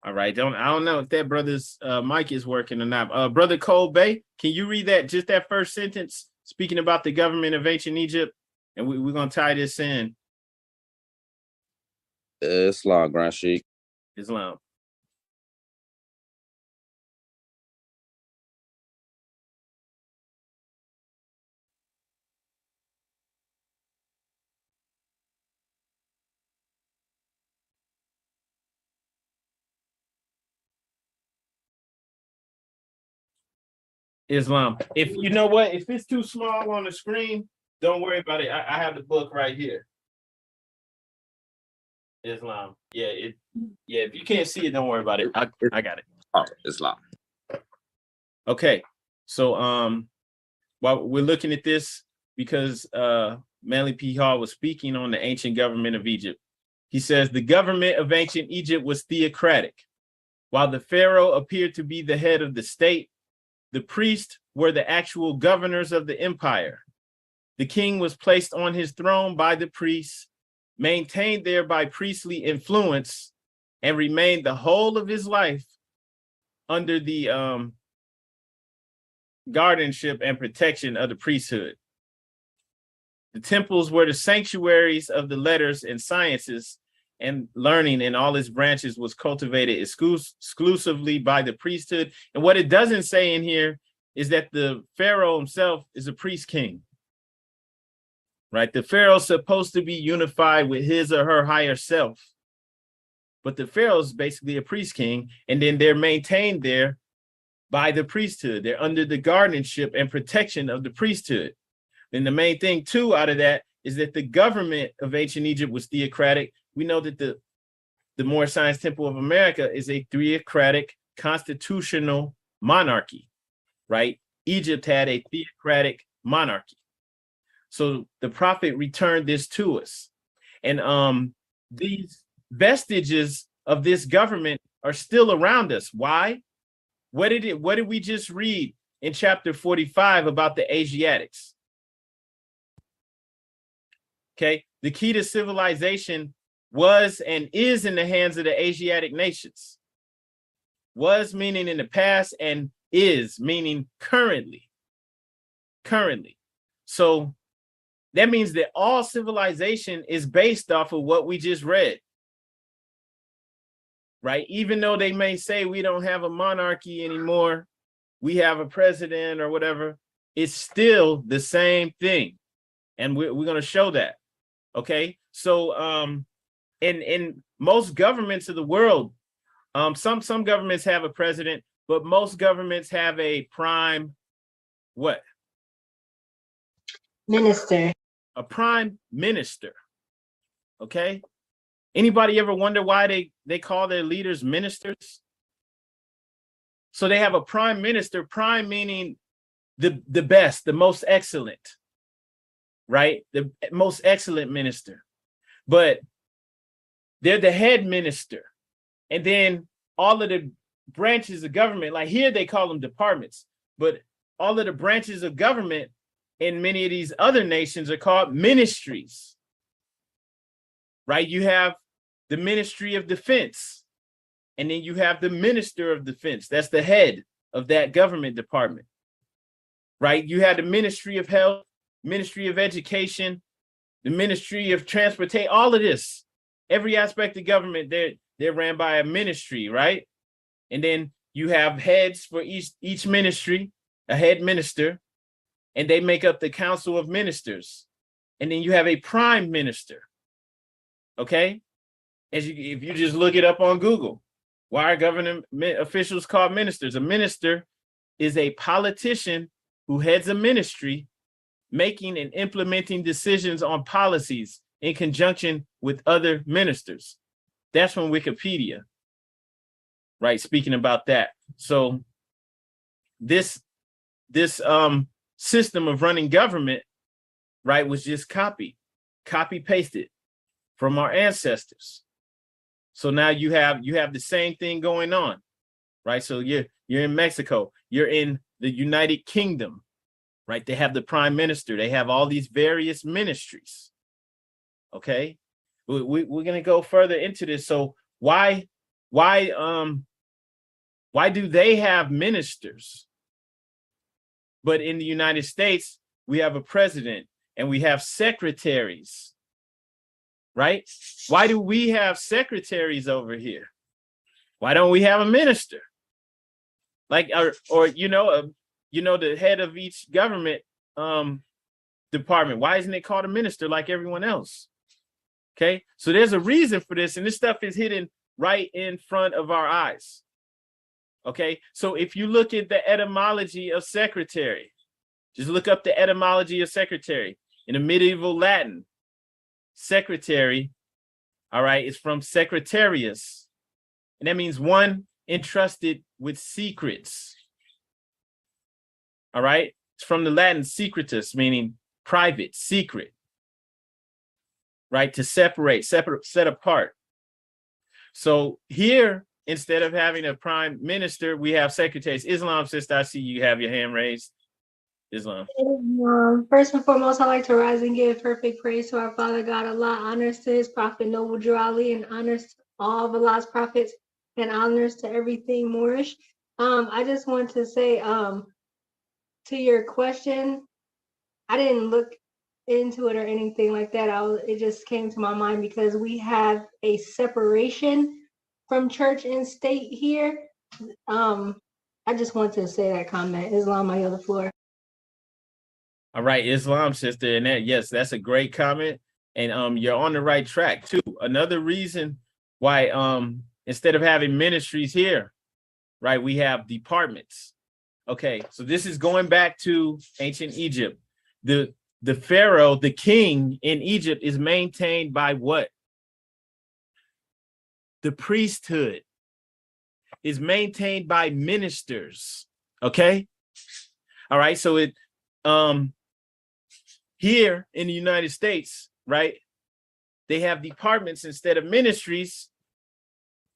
All right, I don't know if that brother's mic is working or not. Brother Cole Bay, can you read that first sentence speaking about the government of ancient Egypt? And we're gonna tie this in. Islam, Grand Sheikh. Islam. Islam. If you know what, if it's too small on the screen, don't worry about it. I have the book right here. Islam. Yeah, if you can't see it, don't worry about it. I got it. Oh, Islam. Okay. So while we're looking at this, because Manly P. Hall was speaking on the ancient government of Egypt, he says the government of ancient Egypt was theocratic. While the pharaoh appeared to be the head of the state, the priests were the actual governors of the empire. The king was placed on his throne by the priests, maintained there by priestly influence, and remained the whole of his life under the guardianship and protection of the priesthood. The temples were the sanctuaries of the letters and sciences, and learning in all its branches was cultivated exclusively by the priesthood. And what it doesn't say in here is that the pharaoh himself is a priest king, right? The pharaoh's supposed to be unified with his or her higher self, but the pharaoh's basically a priest king, and then they're maintained there by the priesthood. They're under the guardianship and protection of the priesthood. Then the main thing too out of that is that the government of ancient Egypt was theocratic. We know that the Moorish Science Temple of America is a theocratic constitutional monarchy, right? Egypt had a theocratic monarchy. So the prophet returned this to us. And these vestiges of this government are still around us. Why? What did we just read in chapter 45 about the Asiatics? Okay, the key to civilization was and is in the hands of the Asiatic nations. Was meaning in the past, and is meaning currently. Currently. So that means that all civilization is based off of what we just read. Right? Even though they may say we don't have a monarchy anymore, we have a president or whatever, it's still the same thing. And we're going to show that. Okay, so in most governments of the world, Some governments have a president, but most governments have a prime what? Minister. A prime minister. Okay. Anybody ever wonder why they call their leaders ministers? So they have a prime minister, prime meaning the best, the most excellent, right? The most excellent minister. But they're the head minister. And then all of the branches of government, like here they call them departments, but all of the branches of government in many of these other nations are called ministries, right? You have the Ministry of Defense, and then you have the Minister of Defense. That's the head of that government department, right? You have the Ministry of Health, Ministry of Education, the Ministry of Transportation, all of this. Every aspect of government, they're ran by a ministry, right? And then you have heads for each ministry, a head minister, and they make up the Council of Ministers. And then you have a prime minister, okay? If you just look it up on Google, why are government officials called ministers? A minister is a politician who heads a ministry, making and implementing decisions on policies in conjunction with other ministers. That's from Wikipedia, right? Speaking about that. So this system of running government, right, was just copy pasted from our ancestors. So now you have the same thing going on, right? So you're in Mexico, you're in the United Kingdom, right? They have the prime minister, they have all these various ministries. Okay, we're gonna go further into this. So why do they have ministers? But in the United States, we have a president and we have secretaries, right? Why do we have secretaries over here? Why don't we have a minister? Like, or the head of each government department. Why isn't it called a minister like everyone else? Okay, so there's a reason for this, and this stuff is hidden right in front of our eyes. Okay, so if you look at the etymology of secretary, just look up the etymology of secretary. In the medieval Latin, secretary, all right, is from secretarius, and that means one entrusted with secrets. All right, it's from the Latin secretus, meaning private, secret. Right, to separate, set apart. So here, instead of having a prime minister, we have secretaries. Islam, sister, I see you have your hand raised. Islam. First and foremost, I'd like to rise and give perfect praise to our Father God Allah, honors to his prophet Noble Drew Ali, and honors to all of Allah's prophets, and honors to everything Moorish. I just want to say to your question, I didn't look into it or anything like that. It just came to my mind because we have a separation from church and state here. I just want to say that comment. Islam, I yield the floor. All right, Islam, sister, and that's a great comment, and you're on the right track too. Another reason why instead of having ministries here, right, we have departments. Okay, so this is going back to ancient Egypt. The pharaoh, the king in Egypt, is maintained by what? The priesthood is maintained by ministers. Okay, all right. So it here in the United States, right, they have departments instead of ministries.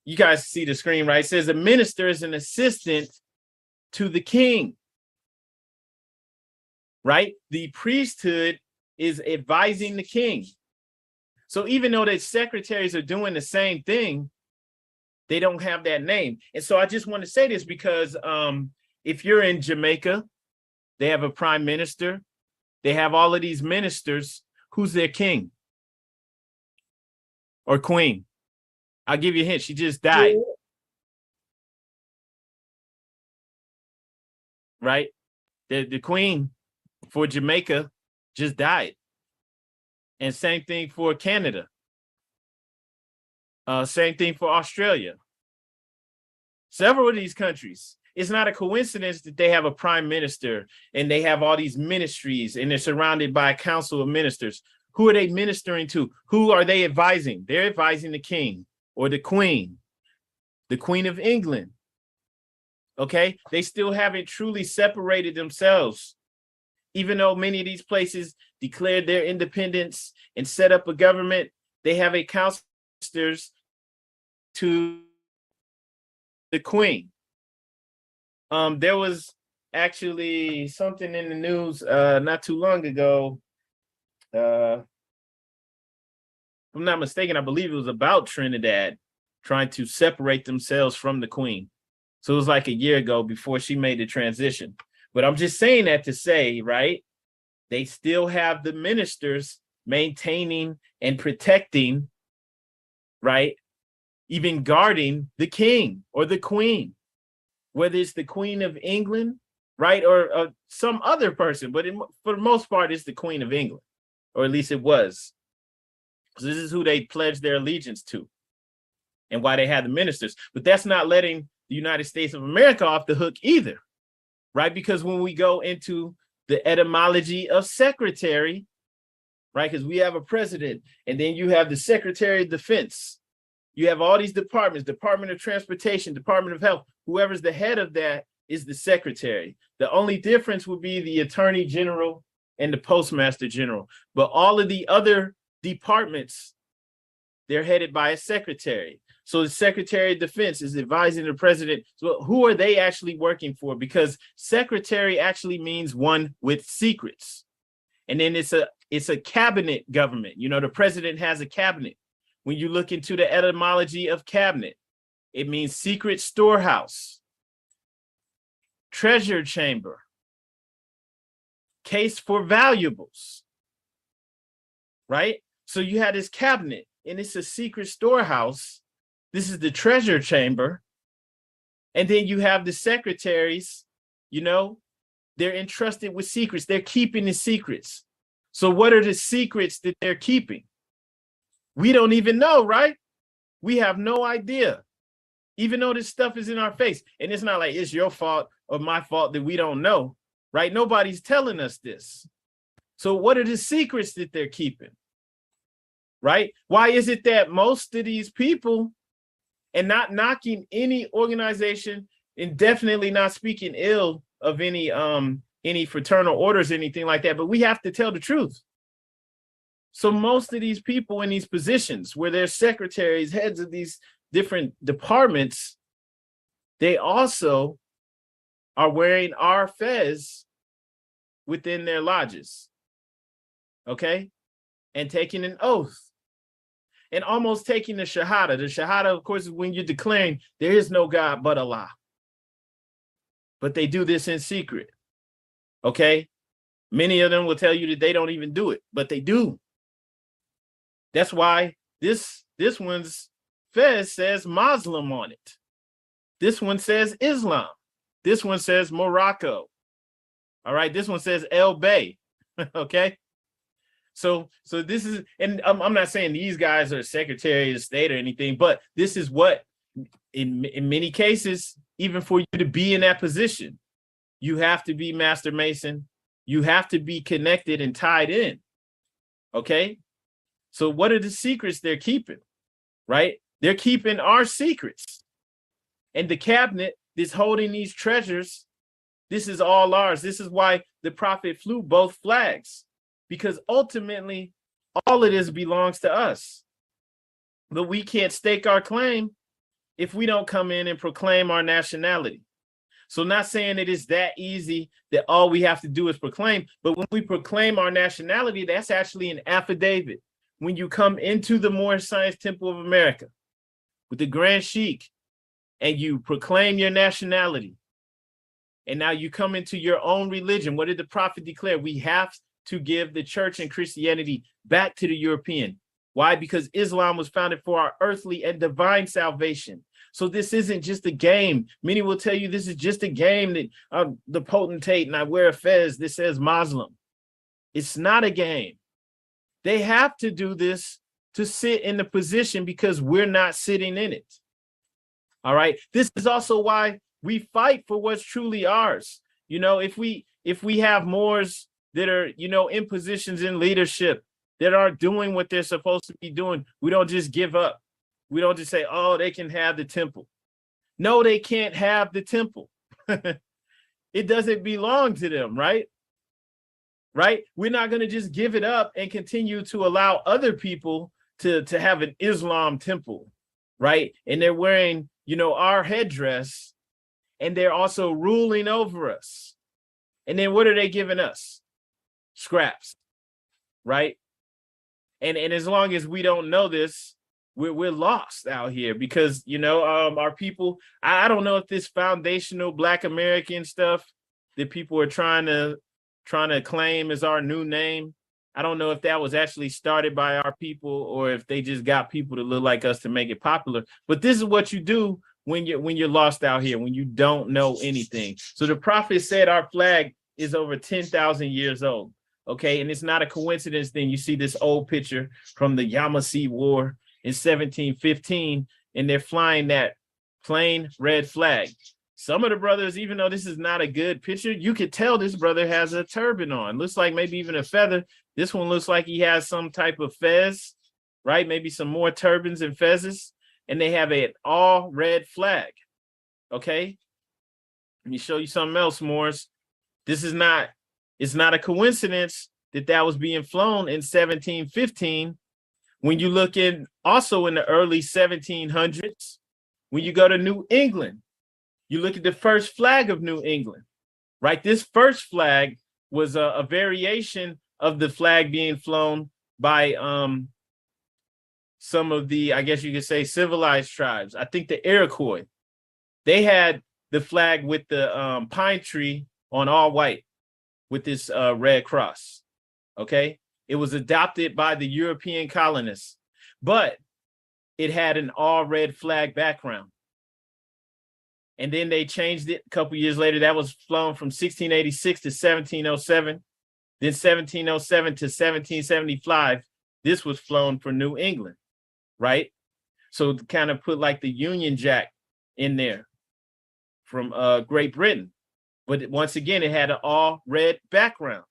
You guys see the screen, right? It says a minister is an assistant to the king. Right? The priesthood is advising the king. So even though the secretaries are doing the same thing, they don't have that name. And so I just want to say this because if you're in Jamaica, they have a prime minister. They have all of these ministers. Who's their king or queen? I'll give you a hint. She just died. Right? The queen for Jamaica just died. And same thing for Canada. Same thing for Australia. Several of these countries. It's not a coincidence that they have a prime minister and they have all these ministries and they're surrounded by a council of ministers. Who are they ministering to? Who are they advising? They're advising the king or the Queen of England. Okay, they still haven't truly separated themselves. Even though many of these places declared their independence and set up a government, they have a council to the Queen. There was actually something in the news not too long ago. If I'm not mistaken, I believe it was about Trinidad trying to separate themselves from the Queen. So it was like a year ago before she made the transition. But I'm just saying that to say, right, they still have the ministers maintaining and protecting, right, even guarding the king or the queen, whether it's the Queen of England, right, or some other person. But for the most part, it's the Queen of England, or at least it was. So this is who they pledged their allegiance to and why they had the ministers. But that's not letting the United States of America off the hook either, right? Because when we go into the etymology of secretary, right, because we have a president and then you have the Secretary of Defense. You have all these departments, Department of Transportation, Department of Health. Whoever's the head of that is the secretary. The only difference would be the Attorney General and the Postmaster General. But all of the other departments, they're headed by a secretary. So the Secretary of Defense is advising the president. So who are they actually working for? Because secretary actually means one with secrets. And then it's a cabinet government. You know, the president has a cabinet. When you look into the etymology of cabinet, it means secret storehouse, treasure chamber, case for valuables, right? So you had this cabinet and it's a secret storehouse. This is the treasure chamber. And then you have the secretaries, you know, they're entrusted with secrets. They're keeping the secrets. So what are the secrets that they're keeping? We don't even know, right? We have no idea, even though this stuff is in our face. And it's not like it's your fault or my fault that we don't know, right? Nobody's telling us this. So what are the secrets that they're keeping, right? Why is it that most of these people, and not knocking any organization and definitely not speaking ill of any fraternal orders, anything like that, but we have to tell the truth. So most of these people in these positions where they're secretaries, heads of these different departments, they also are wearing our fez within their lodges, okay? And taking an oath and almost taking the Shahada. The Shahada, of course, is when you're declaring there is no God but Allah. But they do this in secret, okay? Many of them will tell you that they don't even do it, but they do. That's why this one's fez says Muslim on it. This one says Islam. This one says Morocco. All right, this one says El Bay. Okay. So this is, and I'm not saying these guys are Secretary of State or anything, but this is what, in many cases, even for you to be in that position, you have to be Master Mason. You have to be connected and tied in. Okay. So what are the secrets they're keeping, right? They're keeping our secrets. And the cabinet that's holding these treasures, this is all ours. This is why the prophet flew both flags, because ultimately all of this belongs to us. But we can't stake our claim if we don't come in and proclaim our nationality. So not saying it is that easy that all we have to do is proclaim, but when we proclaim our nationality, that's actually an affidavit. When you come into the Moorish Science Temple of America with the Grand Sheikh and you proclaim your nationality, and now you come into your own religion, what did the prophet declare? We have to give the church and Christianity back to the European. Why? Because Islam was founded for our earthly and divine salvation. So this isn't just a game. Many will tell you this is just a game that the potentate and I wear a fez that says Muslim. It's not a game. They have to do this to sit in the position because we're not sitting in it. All right. This is also why we fight for what's truly ours. You know, if we have Moors that are, you know, in positions in leadership that are doing what they're supposed to be doing, we don't just give up. We don't just say, oh, they can have the temple. No, they can't have the temple. It doesn't belong to them, right? Right? We're not going to just give it up and continue to allow other people to have an Islam temple, right? And they're wearing, you know, our headdress, and they're also ruling over us. And then what are they giving us? Scraps, right? And as long as we don't know this, we're lost out here because, you know, our people, I don't know if this foundational Black American stuff that people are trying to claim as our new name, I don't know if that was actually started by our people or if they just got people to look like us to make it popular. But this is what you do when you're lost out here, when you don't know anything. So the prophet said our flag is over 10,000 years old. Okay, and it's not a coincidence. Then you see this old picture from the Yamasee War in 1715, and they're flying that plain red flag. Some of the brothers, even though this is not a good picture, you could tell this brother has a turban on. Looks like maybe even a feather. This one looks like he has some type of fez, right? Maybe some more turbans and fezzes. And they have an all red flag. Okay. Let me show you something else, Morris. It's not a coincidence that was being flown in 1715. When you look in also in the early 1700s, when you go to New England, you look at the first flag of New England, right? This first flag was a variation of the flag being flown by some of the, I guess you could say, civilized tribes. I think the Iroquois, they had the flag with the pine tree on all white with this red cross, okay? It was adopted by the European colonists, but it had an all red flag background. And then they changed it a couple years later. That was flown from 1686 to 1707. Then 1707 to 1775, this was flown for New England, right? So to kind of put like the Union Jack in there from Great Britain. But once again, it had an all red background.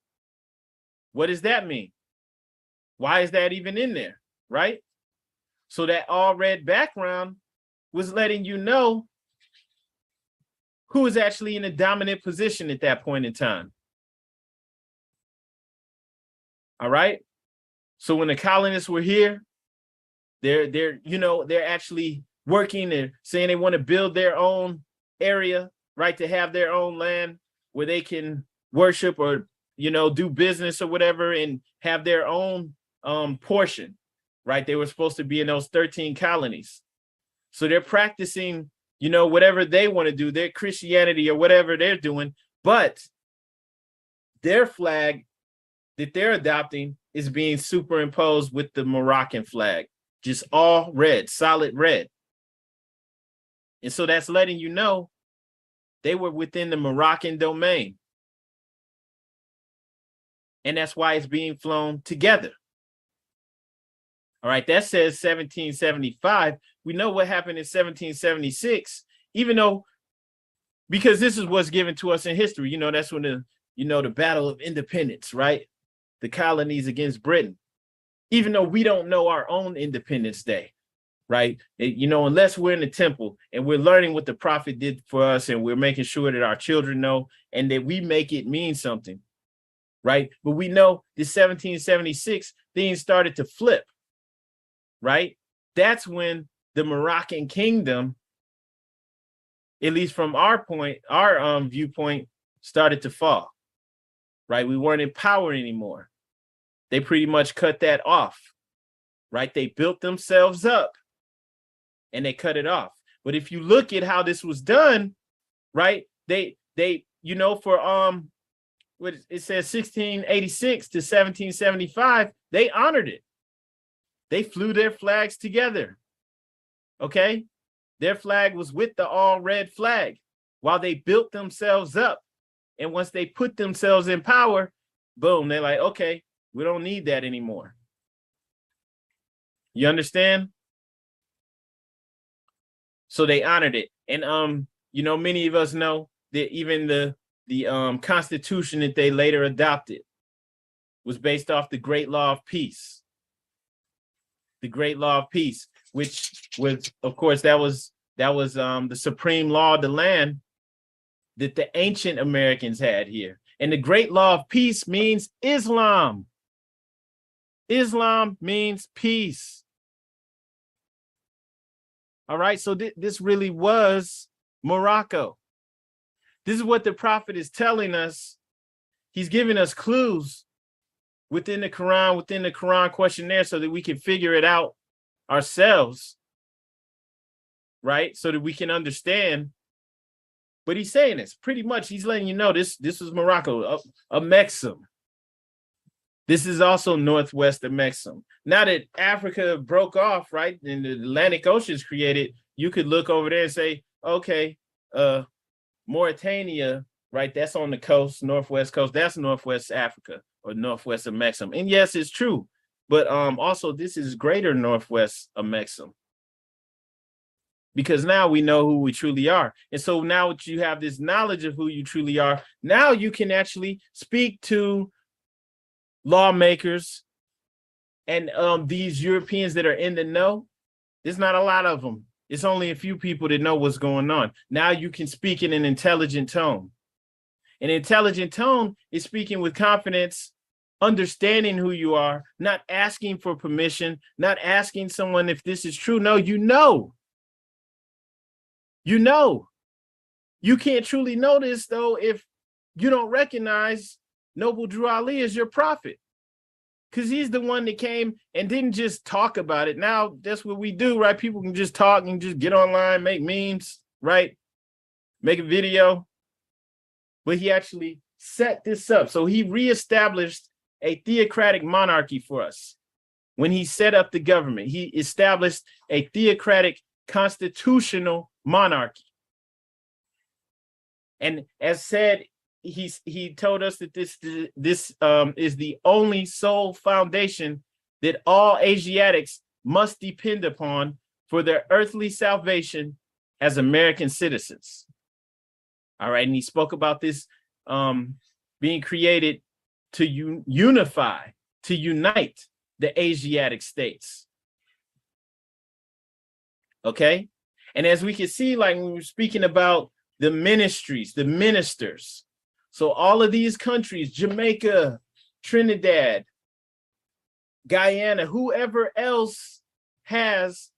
What does that mean? Why is that even in there, right? So that all red background was letting you know who was actually in a dominant position at that point in time. All right. So when the colonists were here, they're actually working and saying they want to build their own area, right? To have their own land where they can worship or, do business or whatever and have their own portion, right? They were supposed to be in those 13 colonies. So they're practicing, whatever they want to do, their Christianity or whatever they're doing, but their flag that they're adopting is being superimposed with the Moroccan flag, just all red, solid red. And so that's letting you know they were within the Moroccan domain. And that's why it's being flown together. All right, that says 1775. We know what happened in 1776, because this is what's given to us in history. That's when the Battle of Independence, right? The colonies against Britain. Even though we don't know our own Independence Day, right? Unless we're in the temple and we're learning what the prophet did for us and we're making sure that our children know and that we make it mean something, right? But we know the 1776 things started to flip, right? That's when the Moroccan kingdom, at least from our viewpoint, started to fall, right? We weren't in power anymore. They pretty much cut that off, right? They built themselves up and they cut it off. But if you look at how this was done, right? They for what it says 1686 to 1775, they honored it. They flew their flags together. Okay? Their flag was with the all red flag while they built themselves up. And once they put themselves in power, boom, they're like, okay, we don't need that anymore. You understand? So they honored it. And you know, many of us know that even the constitution that they later adopted was based off the Great Law of Peace. The Great Law of Peace, which was, of course, that was the supreme law of the land that the ancient Americans had here. And the Great Law of Peace means Islam. Islam means peace. All right, so this really was Morocco. This is what the prophet is telling us. He's giving us clues within the Quran questionnaire so that we can figure it out ourselves, right? So that we can understand. But he's saying this pretty much. He's letting you know this is Morocco, a Mexum. This is also northwest of Mexum. Now that Africa broke off, right, and the Atlantic Ocean is created, you could look over there and say, okay, Mauritania, right, that's on the coast, northwest coast, that's northwest Africa or northwest of Mexum. And yes, it's true. But also this is greater northwest of Mexum. Because now we know who we truly are. And so now that you have this knowledge of who you truly are, now you can actually speak to lawmakers and these Europeans that are in the know. There's not a lot of them. It's only a few people that know what's going on. Now you can speak in an intelligent tone. An intelligent tone is speaking with confidence, understanding who you are, not asking for permission, not asking someone if this is true. No, you know. You know. You can't truly know this, though, if you don't recognize Noble Drew Ali as your prophet. Because he's the one that came and didn't just talk about it. Now, that's what we do, right? People can just talk and just get online, make memes, right? Make a video. But he actually set this up. So he reestablished a theocratic monarchy for us. When he set up the government, he established a theocratic constitutional monarchy. And as said, he told us that this is the only sole foundation that all Asiatics must depend upon for their earthly salvation as American citizens. All right, and he spoke about this being created to unify, to unite the Asiatic states. Okay, and as we can see, like when we were speaking about the ministries, the ministers, so all of these countries, Jamaica, Trinidad, Guyana, whoever else has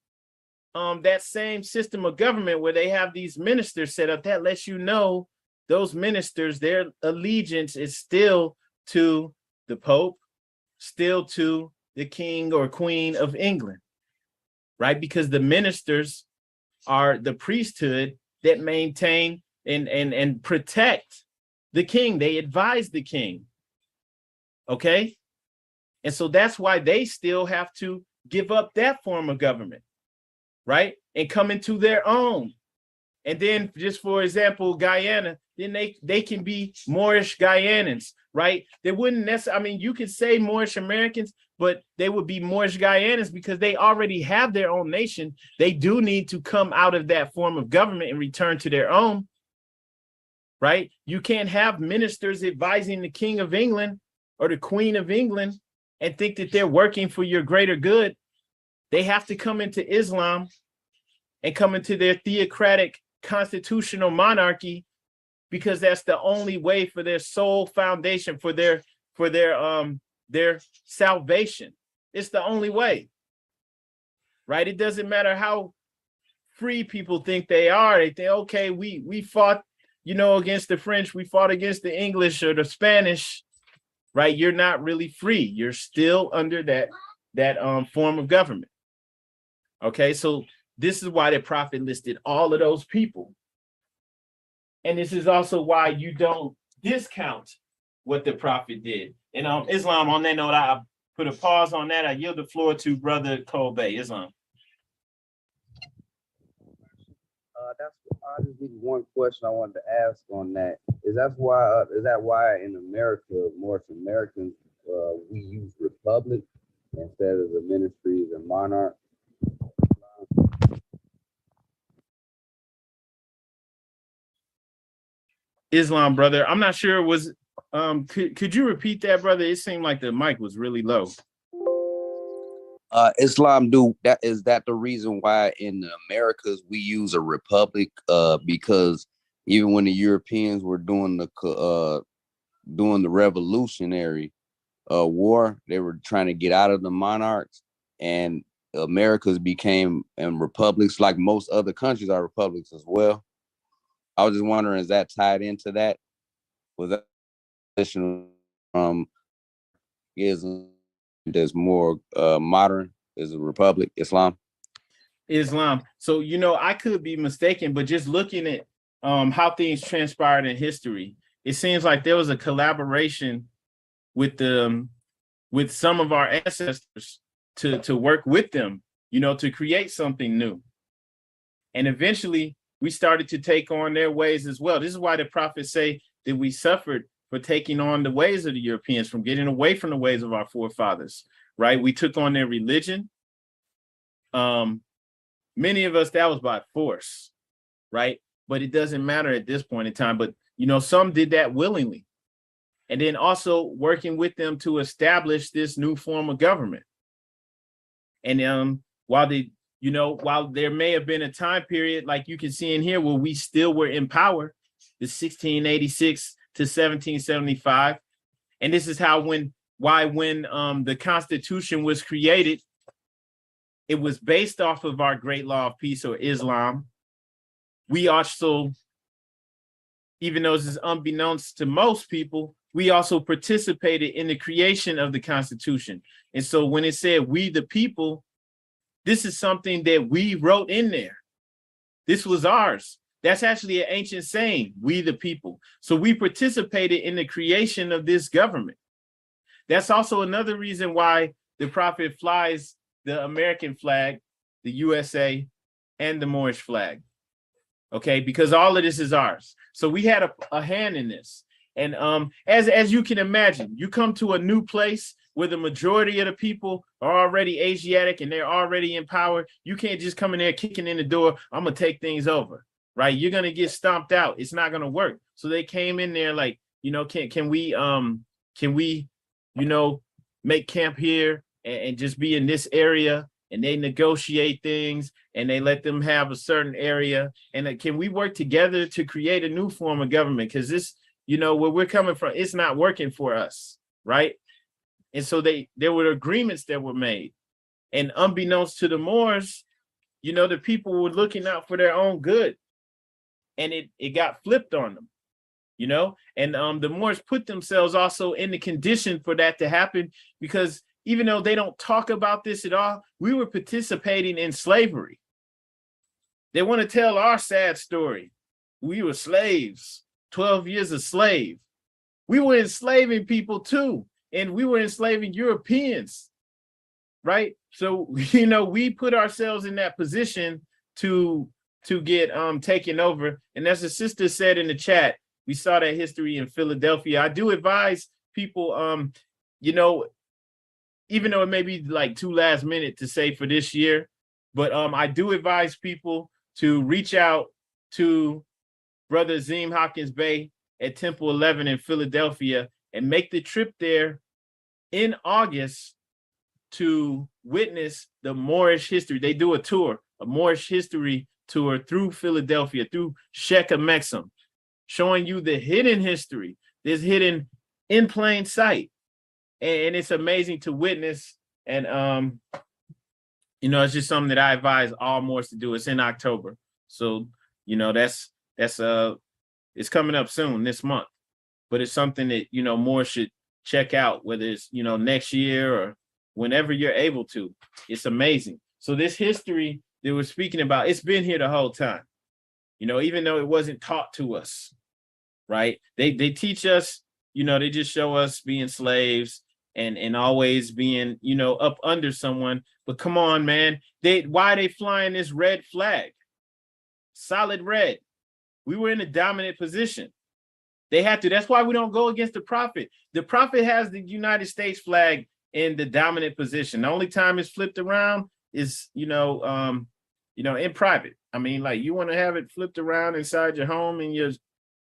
that same system of government where they have these ministers set up, that lets you know those ministers, their allegiance is still to the Pope, still to the King or Queen of England, right? Because the ministers are the priesthood that maintain and protect the king. They advise the king. Okay. And so that's why they still have to give up that form of government, right? And come into their own. And then just for example, Guyana, then they can be Moorish Guyanans, right? They wouldn't necessarily, I mean, you could say Moorish Americans, but they would be Moorish Guyanans because they already have their own nation. They do need to come out of that form of government and return to their own. Right? You can't have ministers advising the King of England or the Queen of England and think that they're working for your greater good. They have to come into Islam and come into their theocratic constitutional monarchy because that's the only way for their sole foundation, for their salvation. It's the only way. Right? It doesn't matter how free people think they are. They think, okay, we fought, you know, against the French, we fought against the English or the Spanish, right? You're not really free. You're still under that form of government. Okay, so this is why the prophet listed all of those people. And this is also why you don't discount what the prophet did. And Islam, on that note, I put a pause on that. I yield the floor to Brother Kolbe. Islam. I just need one question I wanted to ask on that. Is that why in America, Moorish Americans, we use republic instead of the ministries and monarch? Islam, brother. I'm not sure. Was could you repeat that, brother? It seemed like the mic was really low. Islam, is that the reason why in the Americas we use a republic? Because even when the Europeans were doing the revolutionary war, they were trying to get out of the monarchs, and Americas became republics, like most other countries are republics as well. I was just wondering, is that tied into that? Was that from Islam that's more modern? Is a republic Islam? Islam. So, I could be mistaken, but just looking at how things transpired in history, it seems like there was a collaboration with some of our ancestors to work with them, to create something new. And eventually we started to take on their ways as well. This is why the prophets say that we suffered for taking on the ways of the Europeans, from getting away from the ways of our forefathers, right? We took on their religion. Many of us, that was by force, right? But it doesn't matter at this point in time. But, some did that willingly. And then also working with them to establish this new form of government. And while there may have been a time period, like you can see in here, where we still were in power, the 1686 to 1775. And this is when the Constitution was created, it was based off of our great law of peace, or Islam. We also, even though this is unbeknownst to most people, we also participated in the creation of the Constitution. And so when it said we the people, this is something that we wrote in there. This was ours. That's actually an ancient saying, we the people. So we participated in the creation of this government. That's also another reason why the prophet flies the American flag, the USA, and the Moorish flag. Okay, because all of this is ours. So we had a hand in this. And as you can imagine, you come to a new place where the majority of the people are already Asiatic and they're already in power. You can't just come in there kicking in the door, I'm gonna take things over, right? You're gonna get stomped out. It's not gonna work. So they came in there like, can we make camp here and just be in this area? And they negotiate things and they let them have a certain area. And can we work together to create a new form of government? Because this, where we're coming from, it's not working for us, right? And so there were agreements that were made. And unbeknownst to the Moors, the people were looking out for their own good. And it got flipped on them, And the Moors put themselves also in the condition for that to happen, because even though they don't talk about this at all, we were participating in slavery. They want to tell our sad story. We were slaves, 12 years a slave. We were enslaving people too, and we were enslaving Europeans, right? So, we put ourselves in that position to get taken over. And as the sister said in the chat, we saw that history in Philadelphia. I do advise people, even though it may be like too last minute to say for this year, but I do advise people to reach out to Brother Zeem Hawkins Bey at Temple 11 in Philadelphia and make the trip there in August to witness the Moorish history. They do a Moorish history tour through Philadelphia, through Sheikh of Mecca, showing you the hidden history that's hidden in plain sight. And it's amazing to witness. And, it's just something that I advise all Moors to do. It's in October. So, it's coming up soon this month, but it's something that, Moors should check out, whether it's, next year or whenever you're able to. It's amazing. So this history that we're speaking about, it's been here the whole time, even though it wasn't taught to us, right? They teach us, they just show us being slaves and always being, up under someone. But come on, man, why are they flying this red flag? Solid red. We were in a dominant position. They had to. That's why we don't go against the prophet. The prophet has the United States flag in the dominant position. The only time it's flipped around is, in private. I mean, like, you want to have it flipped around inside your home in your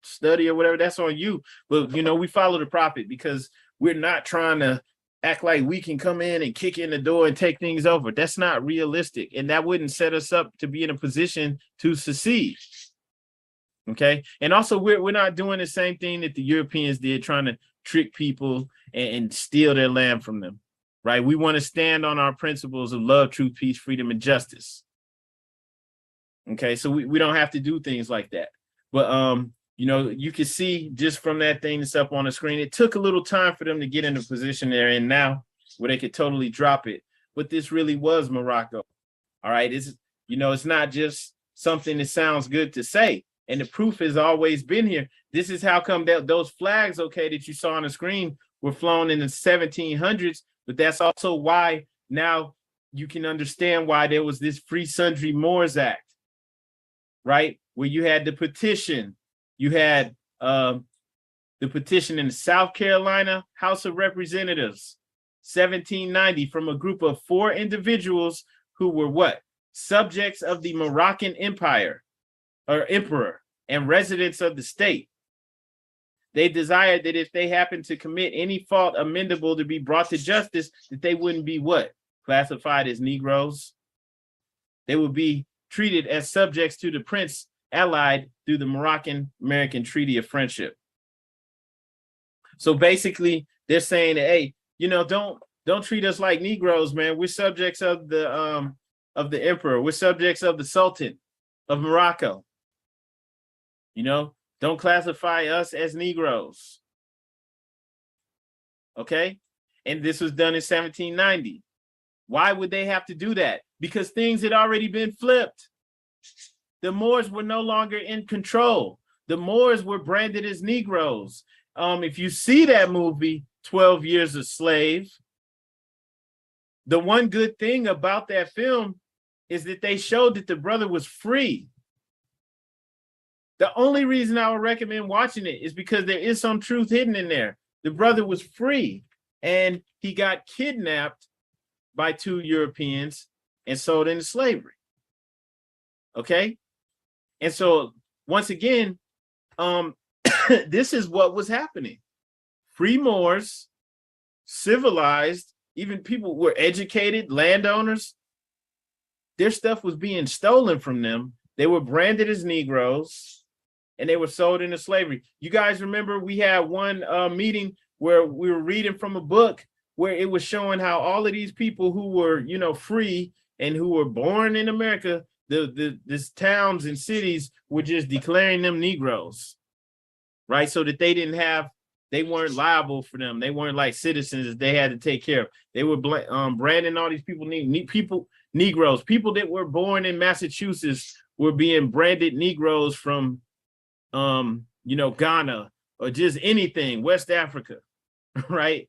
study or whatever, that's on you. But you know, we follow the prophet because we're not trying to act like we can come in and kick in the door and take things over. That's not realistic, and that wouldn't set us up to be in a position to succeed. Okay, and also we're not doing the same thing that the Europeans did, trying to trick people and steal their land from them. Right? We want to stand on our principles of love, truth, peace, freedom, and justice. Okay, so we don't have to do things like that. But you know, you can see just from that thing that's up on the screen, it took a little time for them to get in the position they're in now, where they could totally drop it. But this really was Morocco. All right, it's, you know, it's not just something that sounds good to say. And the proof has always been here. This is how come that those flags, okay, that you saw on the screen were flown in the 1700s. But that's also why now you can understand why there was this Free Sundry Moors Act, right? Where you had the petition. You had the petition in the South Carolina House of Representatives, 1790, from a group of 4 individuals who were what? Subjects of the Moroccan Empire, or emperor, and residents of the state. They desired that if they happened to commit any fault amendable to be brought to justice, that they wouldn't be what? Classified as Negroes. They would be treated as subjects to the prince allied through the Moroccan-American Treaty of Friendship. So basically, they're saying that, hey, you know, don't treat us like Negroes, man. We're subjects of the emperor. We're subjects of the Sultan of Morocco. You know, don't classify us as Negroes. Okay? And this was done in 1790. Why would they have to do that? Because things had already been flipped. The Moors were no longer in control. The Moors were branded as Negroes. If you see that movie, 12 Years a Slave, the one good thing about that film is that they showed that the brother was free. The only reason I would recommend watching it is because there is some truth hidden in there. The brother was free and he got kidnapped by 2 Europeans and sold into slavery. Okay? And so once again, this is what was happening. Free Moors, civilized, even people were educated, landowners, their stuff was being stolen from them. They were branded as Negroes and they were sold into slavery. You guys remember we had one meeting where we were reading from a book where it was showing how all of these people who were, you know, free and who were born in America, these towns and cities were just declaring them Negroes, right? So that they weren't liable for them. They weren't like citizens that they had to take care of. They were branding all these people, Negroes. People that were born in Massachusetts were being branded Negroes from, you know, Ghana or just anything, West Africa, right?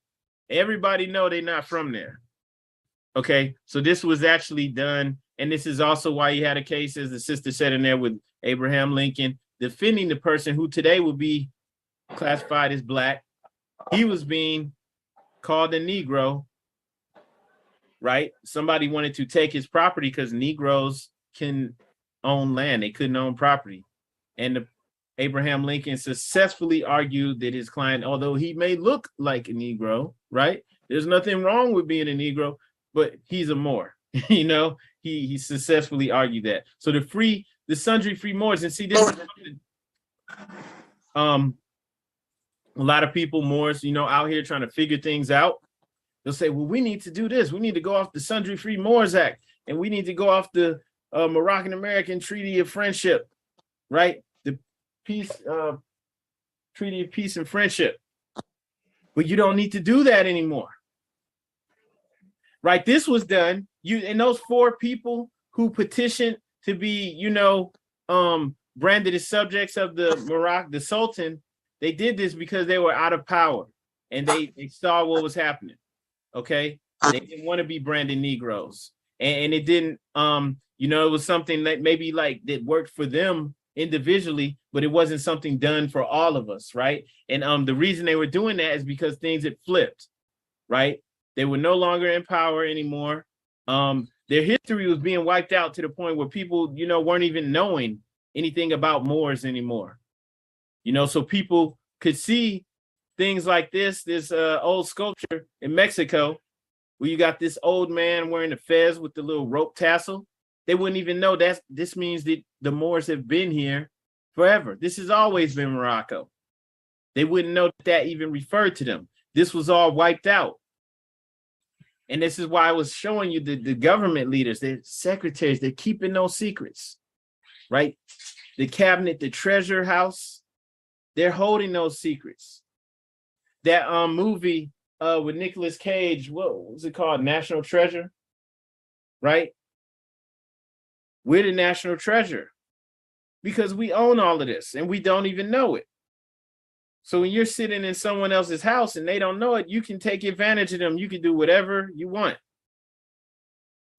Everybody know they're not from there. Okay, so this was actually done. And this is also why you had a case, as the sister said in there, with Abraham Lincoln defending the person who today would be classified as Black. He was being called a Negro, right? Somebody wanted to take his property because Negroes can own land. They couldn't own property. And Abraham Lincoln successfully argued that his client, although he may look like a Negro, right? There's nothing wrong with being a Negro, but he's a Moor. You know, he successfully argued that. So the sundry free Moors, and see, this is a lot of people, Moors, you know, out here trying to figure things out. They'll say, well, we need to do this. We need to go off the Sundry Free Moors Act, and we need to go off the Moroccan American Treaty of Friendship, right? The peace Treaty of Peace and Friendship. But you don't need to do that anymore. Right? This was done. And those 4 people who petitioned to be, you know, branded as subjects of the Sultan, they did this because they were out of power and they saw what was happening. Okay, they didn't want to be branded Negroes, and it didn't. You know, it was something that maybe like that worked for them individually, but it wasn't something done for all of us, right? And the reason they were doing that is because things had flipped, right? They were no longer in power anymore. Their history was being wiped out to the point where people, you know, weren't even knowing anything about Moors anymore. You know, so people could see things like this old sculpture in Mexico, where you got this old man wearing the fez with the little rope tassel. They wouldn't even know this means that the Moors have been here forever. This has always been Morocco. They wouldn't know that even referred to them. This was all wiped out. And this is why I was showing you the government leaders, the secretaries, they're keeping no secrets, right? The cabinet, the treasure house, they're holding those secrets. That movie with Nicolas Cage, what was it called? National Treasure, right? We're the national treasure because we own all of this and we don't even know it. So when you're sitting in someone else's house and they don't know it, you can take advantage of them. You can do whatever you want.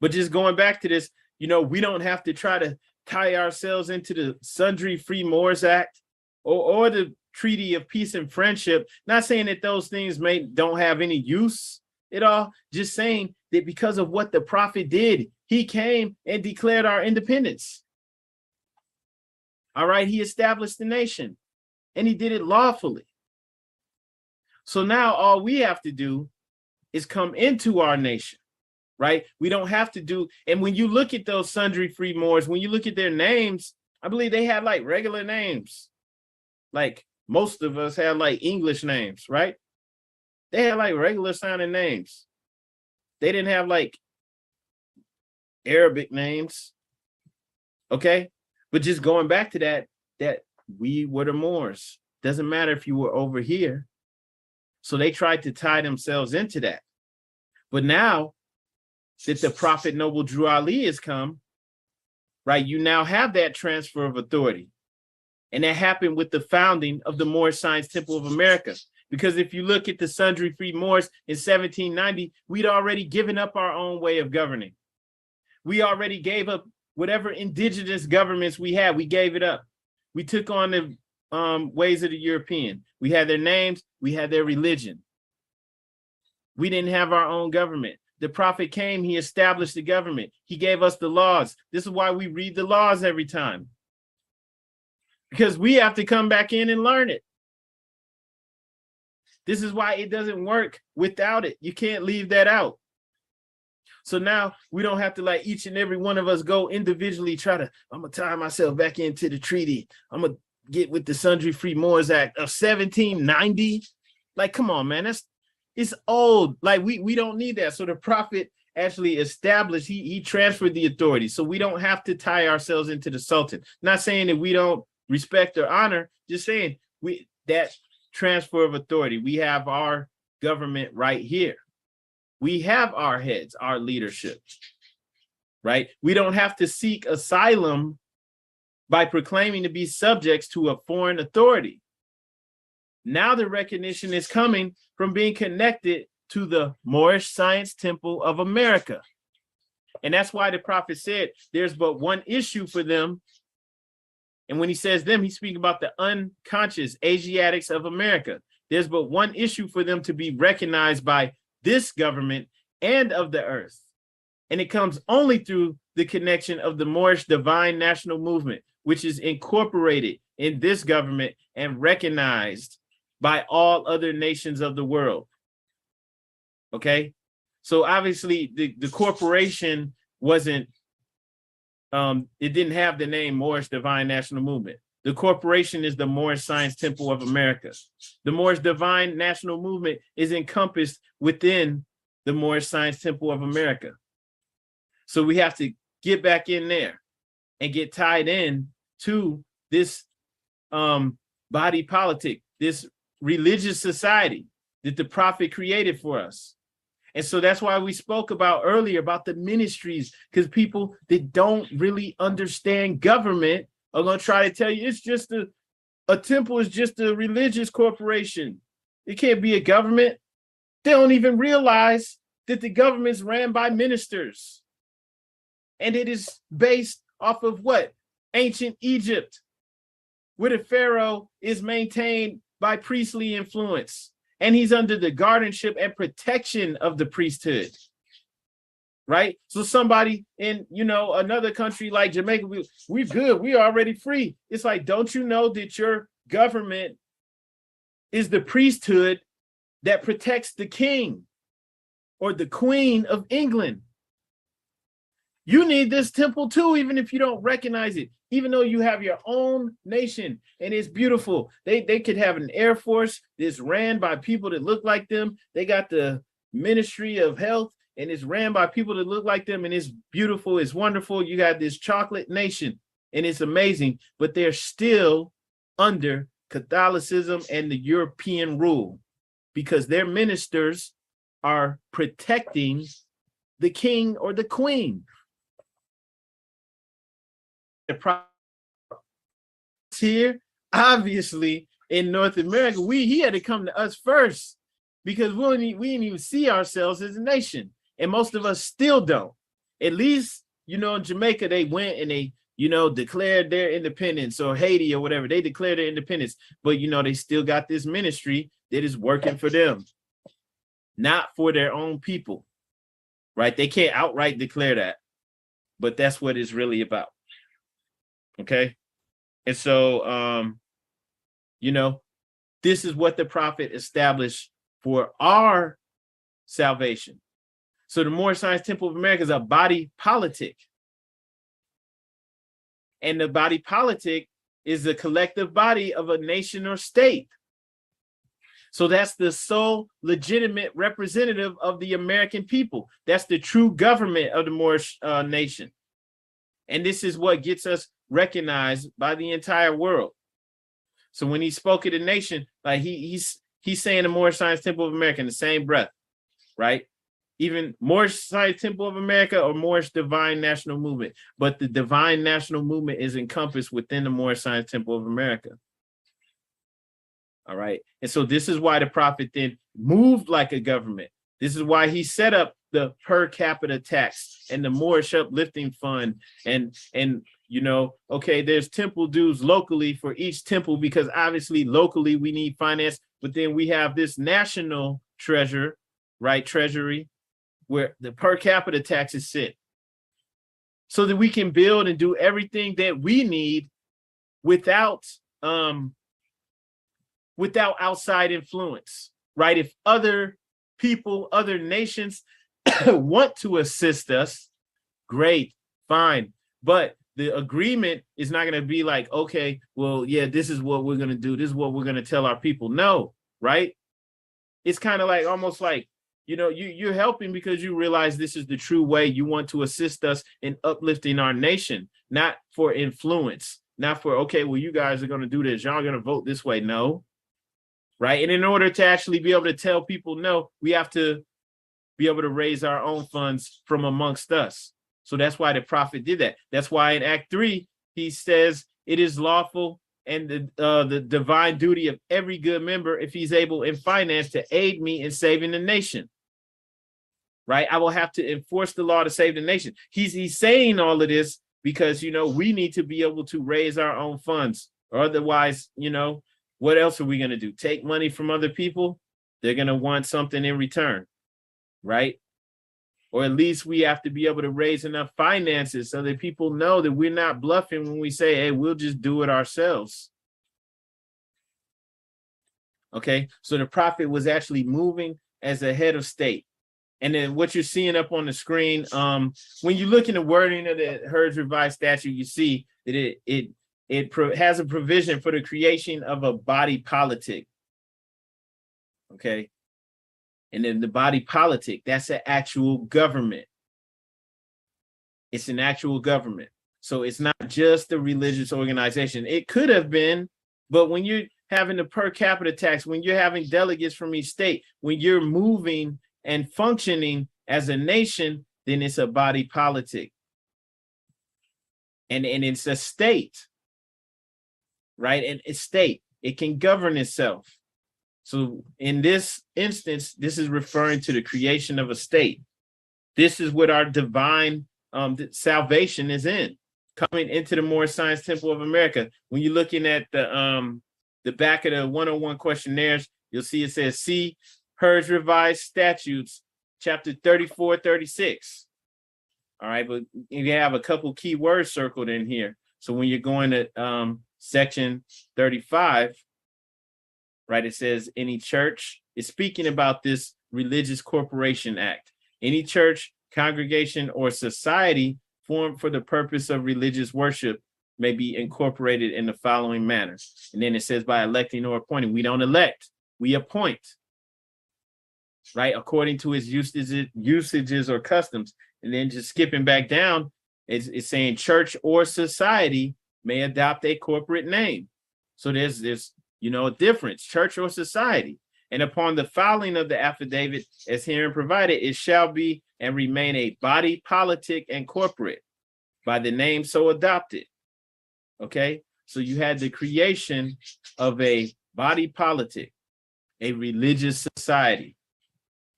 But just going back to this, you know, we don't have to try to tie ourselves into the Sundry Free Moors Act or the Treaty of Peace and Friendship. Not saying that those things don't have any use at all, just saying that because of what the prophet did, he came and declared our independence. All right, he established the nation and he did it lawfully. So now all we have to do is come into our nation, right? We don't have to do, and when you look at those Sundry Free Moors, when you look at their names, I believe they had like regular names. Like most of us had like English names, right? They had like regular sounding names. They didn't have like Arabic names. Okay. But just going back to that we were the Moors. Doesn't matter if you were over here. So they tried to tie themselves into that. But now that the Prophet Noble Drew Ali has come, right, you now have that transfer of authority. And that happened with the founding of the Moorish Science Temple of America. Because if you look at the Sundry Free Moors in 1790, we'd already given up our own way of governing. We already gave up whatever indigenous governments we had. We gave it up. We took on the ways of the European. We had their names. We had their religion. We didn't have our own government. The prophet came. He established the government. He gave us the laws. This is why we read the laws every time. Because we have to come back in and learn it. This is why it doesn't work without it. You can't leave that out. So now we don't have to like each and every one of us go individually try to, I'm going to tie myself back into the treaty. I'm going to get with the Sundry Free Moors Act of 1790. Like, come on, man, it's old. Like we don't need that. So the prophet actually established, he transferred the authority. So we don't have to tie ourselves into the Sultan. Not saying that we don't respect or honor, just saying that transfer of authority. We have our government right here. We have our heads, our leadership, right? We don't have to seek asylum by proclaiming to be subjects to a foreign authority. Now the recognition is coming from being connected to the Moorish Science Temple of America. And that's why the prophet said there's but one issue for them. And when he says them, he's speaking about the unconscious Asiatics of America. There's but one issue for them to be recognized by this government and of the earth. And it comes only through the connection of the Moorish Divine National Movement, which is incorporated in this government and recognized by all other nations of the world. Okay? So obviously the corporation wasn't, it didn't have the name Moorish Divine National Movement. The corporation is the Moorish Science Temple of America. The Moorish Divine National Movement is encompassed within the Moorish Science Temple of America. So we have to get back in there and get tied in to this body politic, this religious society that the prophet created for us. And so that's why we spoke about earlier about the ministries, because people that don't really understand government are going to try to tell you it's just a temple is just a religious corporation. It can't be a government. They don't even realize that the government's ran by ministers. And it is based off of what? Ancient Egypt, where the pharaoh is maintained by priestly influence. And he's under the guardianship and protection of the priesthood. Right? So somebody in, another country like Jamaica, we're good. We're already free. It's like, don't you know that your government is the priesthood that protects the king or the queen of England. You need this temple too, even if you don't recognize it, even though you have your own nation and it's beautiful. They could have an air force that's ran by people that look like them. They got the Ministry of Health and it's ran by people that look like them, and it's beautiful, it's wonderful. You got this chocolate nation and it's amazing, but they're still under Catholicism and the European rule because their ministers are protecting the king or the queen. Here, obviously, in North America, he had to come to us first because we didn't even see ourselves as a nation, and most of us still don't. At least, in Jamaica, they went and they, declared their independence, or Haiti or whatever. They declared their independence, but they still got this ministry that is working for them, not for their own people, right? They can't outright declare that, but that's what it's really about. Okay. And so, this is what the prophet established for our salvation. So the Moorish Science Temple of America is a body politic. And the body politic is the collective body of a nation or state. So that's the sole legitimate representative of the American people. That's the true government of the Moorish nation. And this is what gets us recognized by the entire world. So when he spoke at the nation, like he's saying the Moorish Science Temple of America in the same breath, right? Even Moorish Science Temple of America or Moorish Divine National Movement, but the Divine National Movement is encompassed within the Moorish Science Temple of America. All right. And so this is why the prophet then moved like a government. This is why he set up the per capita tax and the Moorish uplifting fund and okay, there's temple dues locally for each temple because obviously locally we need finance, but then we have this national treasure, right? Treasury, where the per capita taxes sit so that we can build and do everything that we need without outside influence, right? If other people, other nations want to assist us, great, fine. But the agreement is not going to be like, okay, well, yeah, this is what we're going to do. This is what we're going to tell our people. No, right? It's kind of like almost like, you're helping because you realize this is the true way. You want to assist us in uplifting our nation, not for influence, not for, okay, well, you guys are going to do this. Y'all are going to vote this way. No, right? And in order to actually be able to tell people no, we have to be able to raise our own funds from amongst us. So that's why the prophet did that. That's why in Act 3, he says it is lawful and the divine duty of every good member, if he's able in finance, to aid me in saving the nation. Right? I will have to enforce the law to save the nation. He's saying all of this because, we need to be able to raise our own funds. Or otherwise, what else are we going to do? Take money from other people? They're going to want something in return. Right? Or at least we have to be able to raise enough finances so that people know that we're not bluffing when we say, hey, we'll just do it ourselves. Okay, so the prophet was actually moving as a head of state. And then what you're seeing up on the screen, when you look in the wording of the Herds Revised Statute, you see that it has a provision for the creation of a body politic. Okay. And then the body politic, that's an actual government. It's an actual government. So it's not just a religious organization. It could have been, but when you're having the per capita tax, when you're having delegates from each state, when you're moving and functioning as a nation, then it's a body politic. And it's a state, right? And it's state. It can govern itself. So in this instance, this is referring to the creation of a state. This is what our divine salvation is in, coming into the Moorish Science Temple of America. When you're looking at the back of the 101 questionnaires, you'll see it says, see Herds Revised Statutes, chapter 34, 36. All right, but you have a couple key words circled in here. So when you're going to section 35, right? It says any church is speaking about this Religious Corporation Act. Any church, congregation, or society formed for the purpose of religious worship may be incorporated in the following manner. And then it says by electing or appointing. We don't elect, we appoint, right? According to its usages or customs. And then just skipping back down, it's saying church or society may adopt a corporate name. So there's a difference, church or society. And upon the filing of the affidavit as herein provided, it shall be and remain a body politic and corporate by the name so adopted. Okay, so you had the creation of a body politic, a religious society.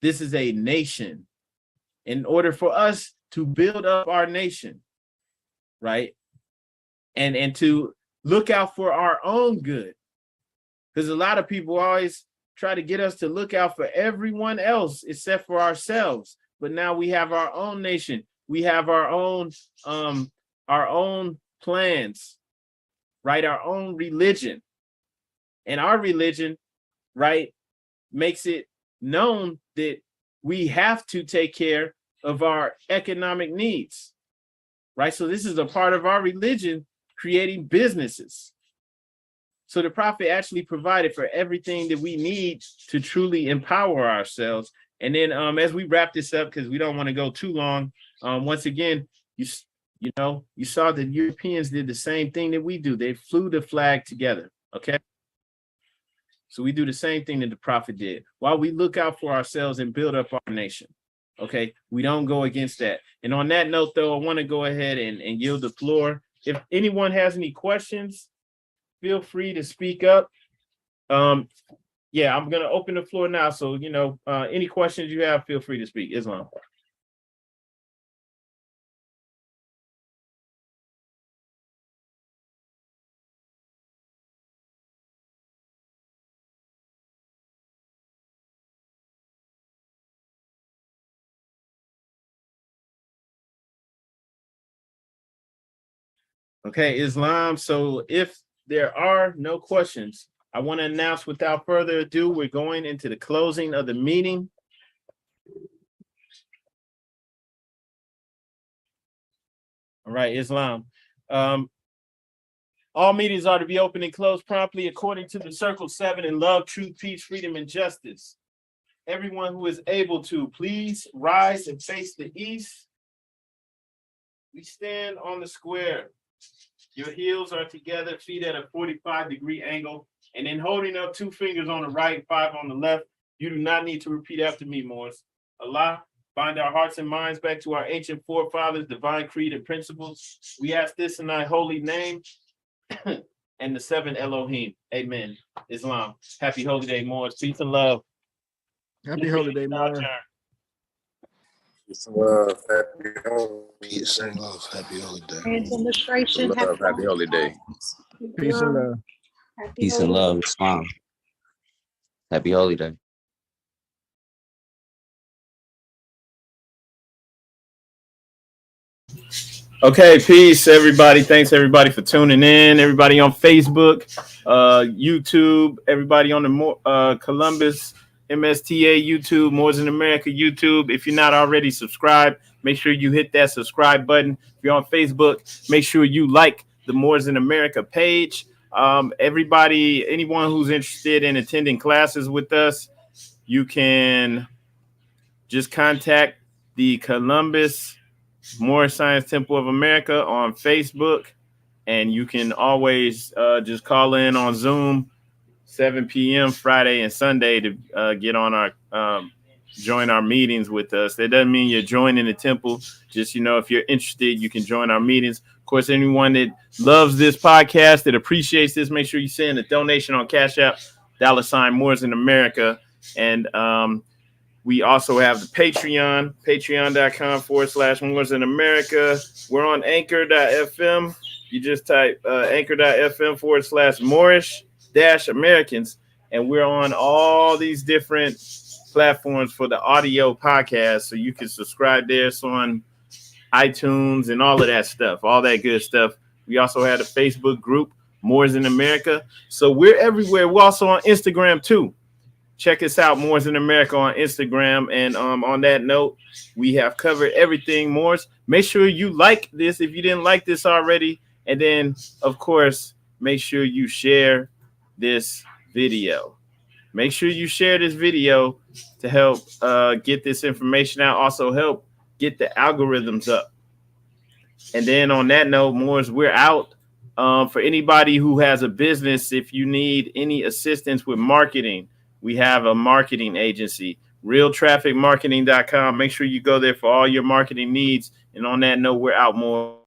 This is a nation. In order for us to build up our nation, right, and to look out for our own good, because a lot of people always try to get us to look out for everyone else except for ourselves. But now we have our own nation. We have our own plans, right? Our own religion. And our religion, right, makes it known that we have to take care of our economic needs, right? So this is a part of our religion, creating businesses. So the prophet actually provided for everything that we need to truly empower ourselves. And then as we wrap this up, because we don't want to go too long, once again, you saw the Europeans did the same thing that we do. They flew the flag together, okay? So we do the same thing that the prophet did. While we look out for ourselves and build up our nation, okay? We don't go against that. And on that note, though, I want to go ahead and yield the floor. If anyone has any questions, feel free to speak up. Yeah, I'm going to open the floor now. So, any questions you have, feel free to speak. Islam. Okay, Islam. So if there are no questions, I want to announce without further ado, we're going into the closing of the meeting. All right, Islam. All meetings are to be open and closed promptly according to the Circle 7 in love, truth, peace, freedom, and justice. Everyone who is able to, please rise and face the east. We stand on the square. Your heels are together, feet at a 45-degree angle, and then holding up 2 fingers on the right, 5 on the left. You do not need to repeat after me, Morris. Allah, bind our hearts and minds back to our ancient forefathers, divine creed and principles. We ask this in thy holy name and the 7 Elohim. Amen. Islam. Happy holy day, Morris. Peace and love. Happy holy day, Morris. Peace and love. Happy holy Peace and love. Happy holy day. Demonstration. Happy holy day. Peace and love. Peace and love. Islam. Happy holy day. Okay, peace, everybody. Thanks, everybody, for tuning in. Everybody on Facebook, YouTube, everybody on the Columbus MSTA YouTube, Moors in America YouTube. If you're not already subscribed, make sure you hit that subscribe button. If you're on Facebook, make sure you like the Moors in America page. Everybody, anyone who's interested in attending classes with us, you can just contact the Columbus Moorish Science Temple of America on Facebook, and you can always just call in on Zoom 7 p.m. Friday and Sunday to get on our join our meetings with us. That doesn't mean you're joining the temple. Just, if you're interested, you can join our meetings. Of course, anyone that loves this podcast, that appreciates this, make sure you send a donation on Cash App, $ Moors in America. And we also have the Patreon, patreon.com/Moors in America. We're on anchor.fm. You just type anchor.fm/Moorish-Americans. And we're on all these different platforms for the audio podcast. So you can subscribe there. It's on iTunes and all of that stuff, all that good stuff. We also have a Facebook group Moors in America. So we're everywhere. We're also on Instagram too. Check us out, Moors in America on Instagram. And on that note, we have covered everything, Moors. Make sure you like this if you didn't like this already. And then, of course, make sure you share this video. Make sure you share this video to help get this information out. Also help get the algorithms up. And then on that note, Moors, we're out. For anybody who has a business, if you need any assistance with marketing, we have a marketing agency, realtrafficmarketing.com. Make sure you go there for all your marketing needs. And on that note, we're out, more.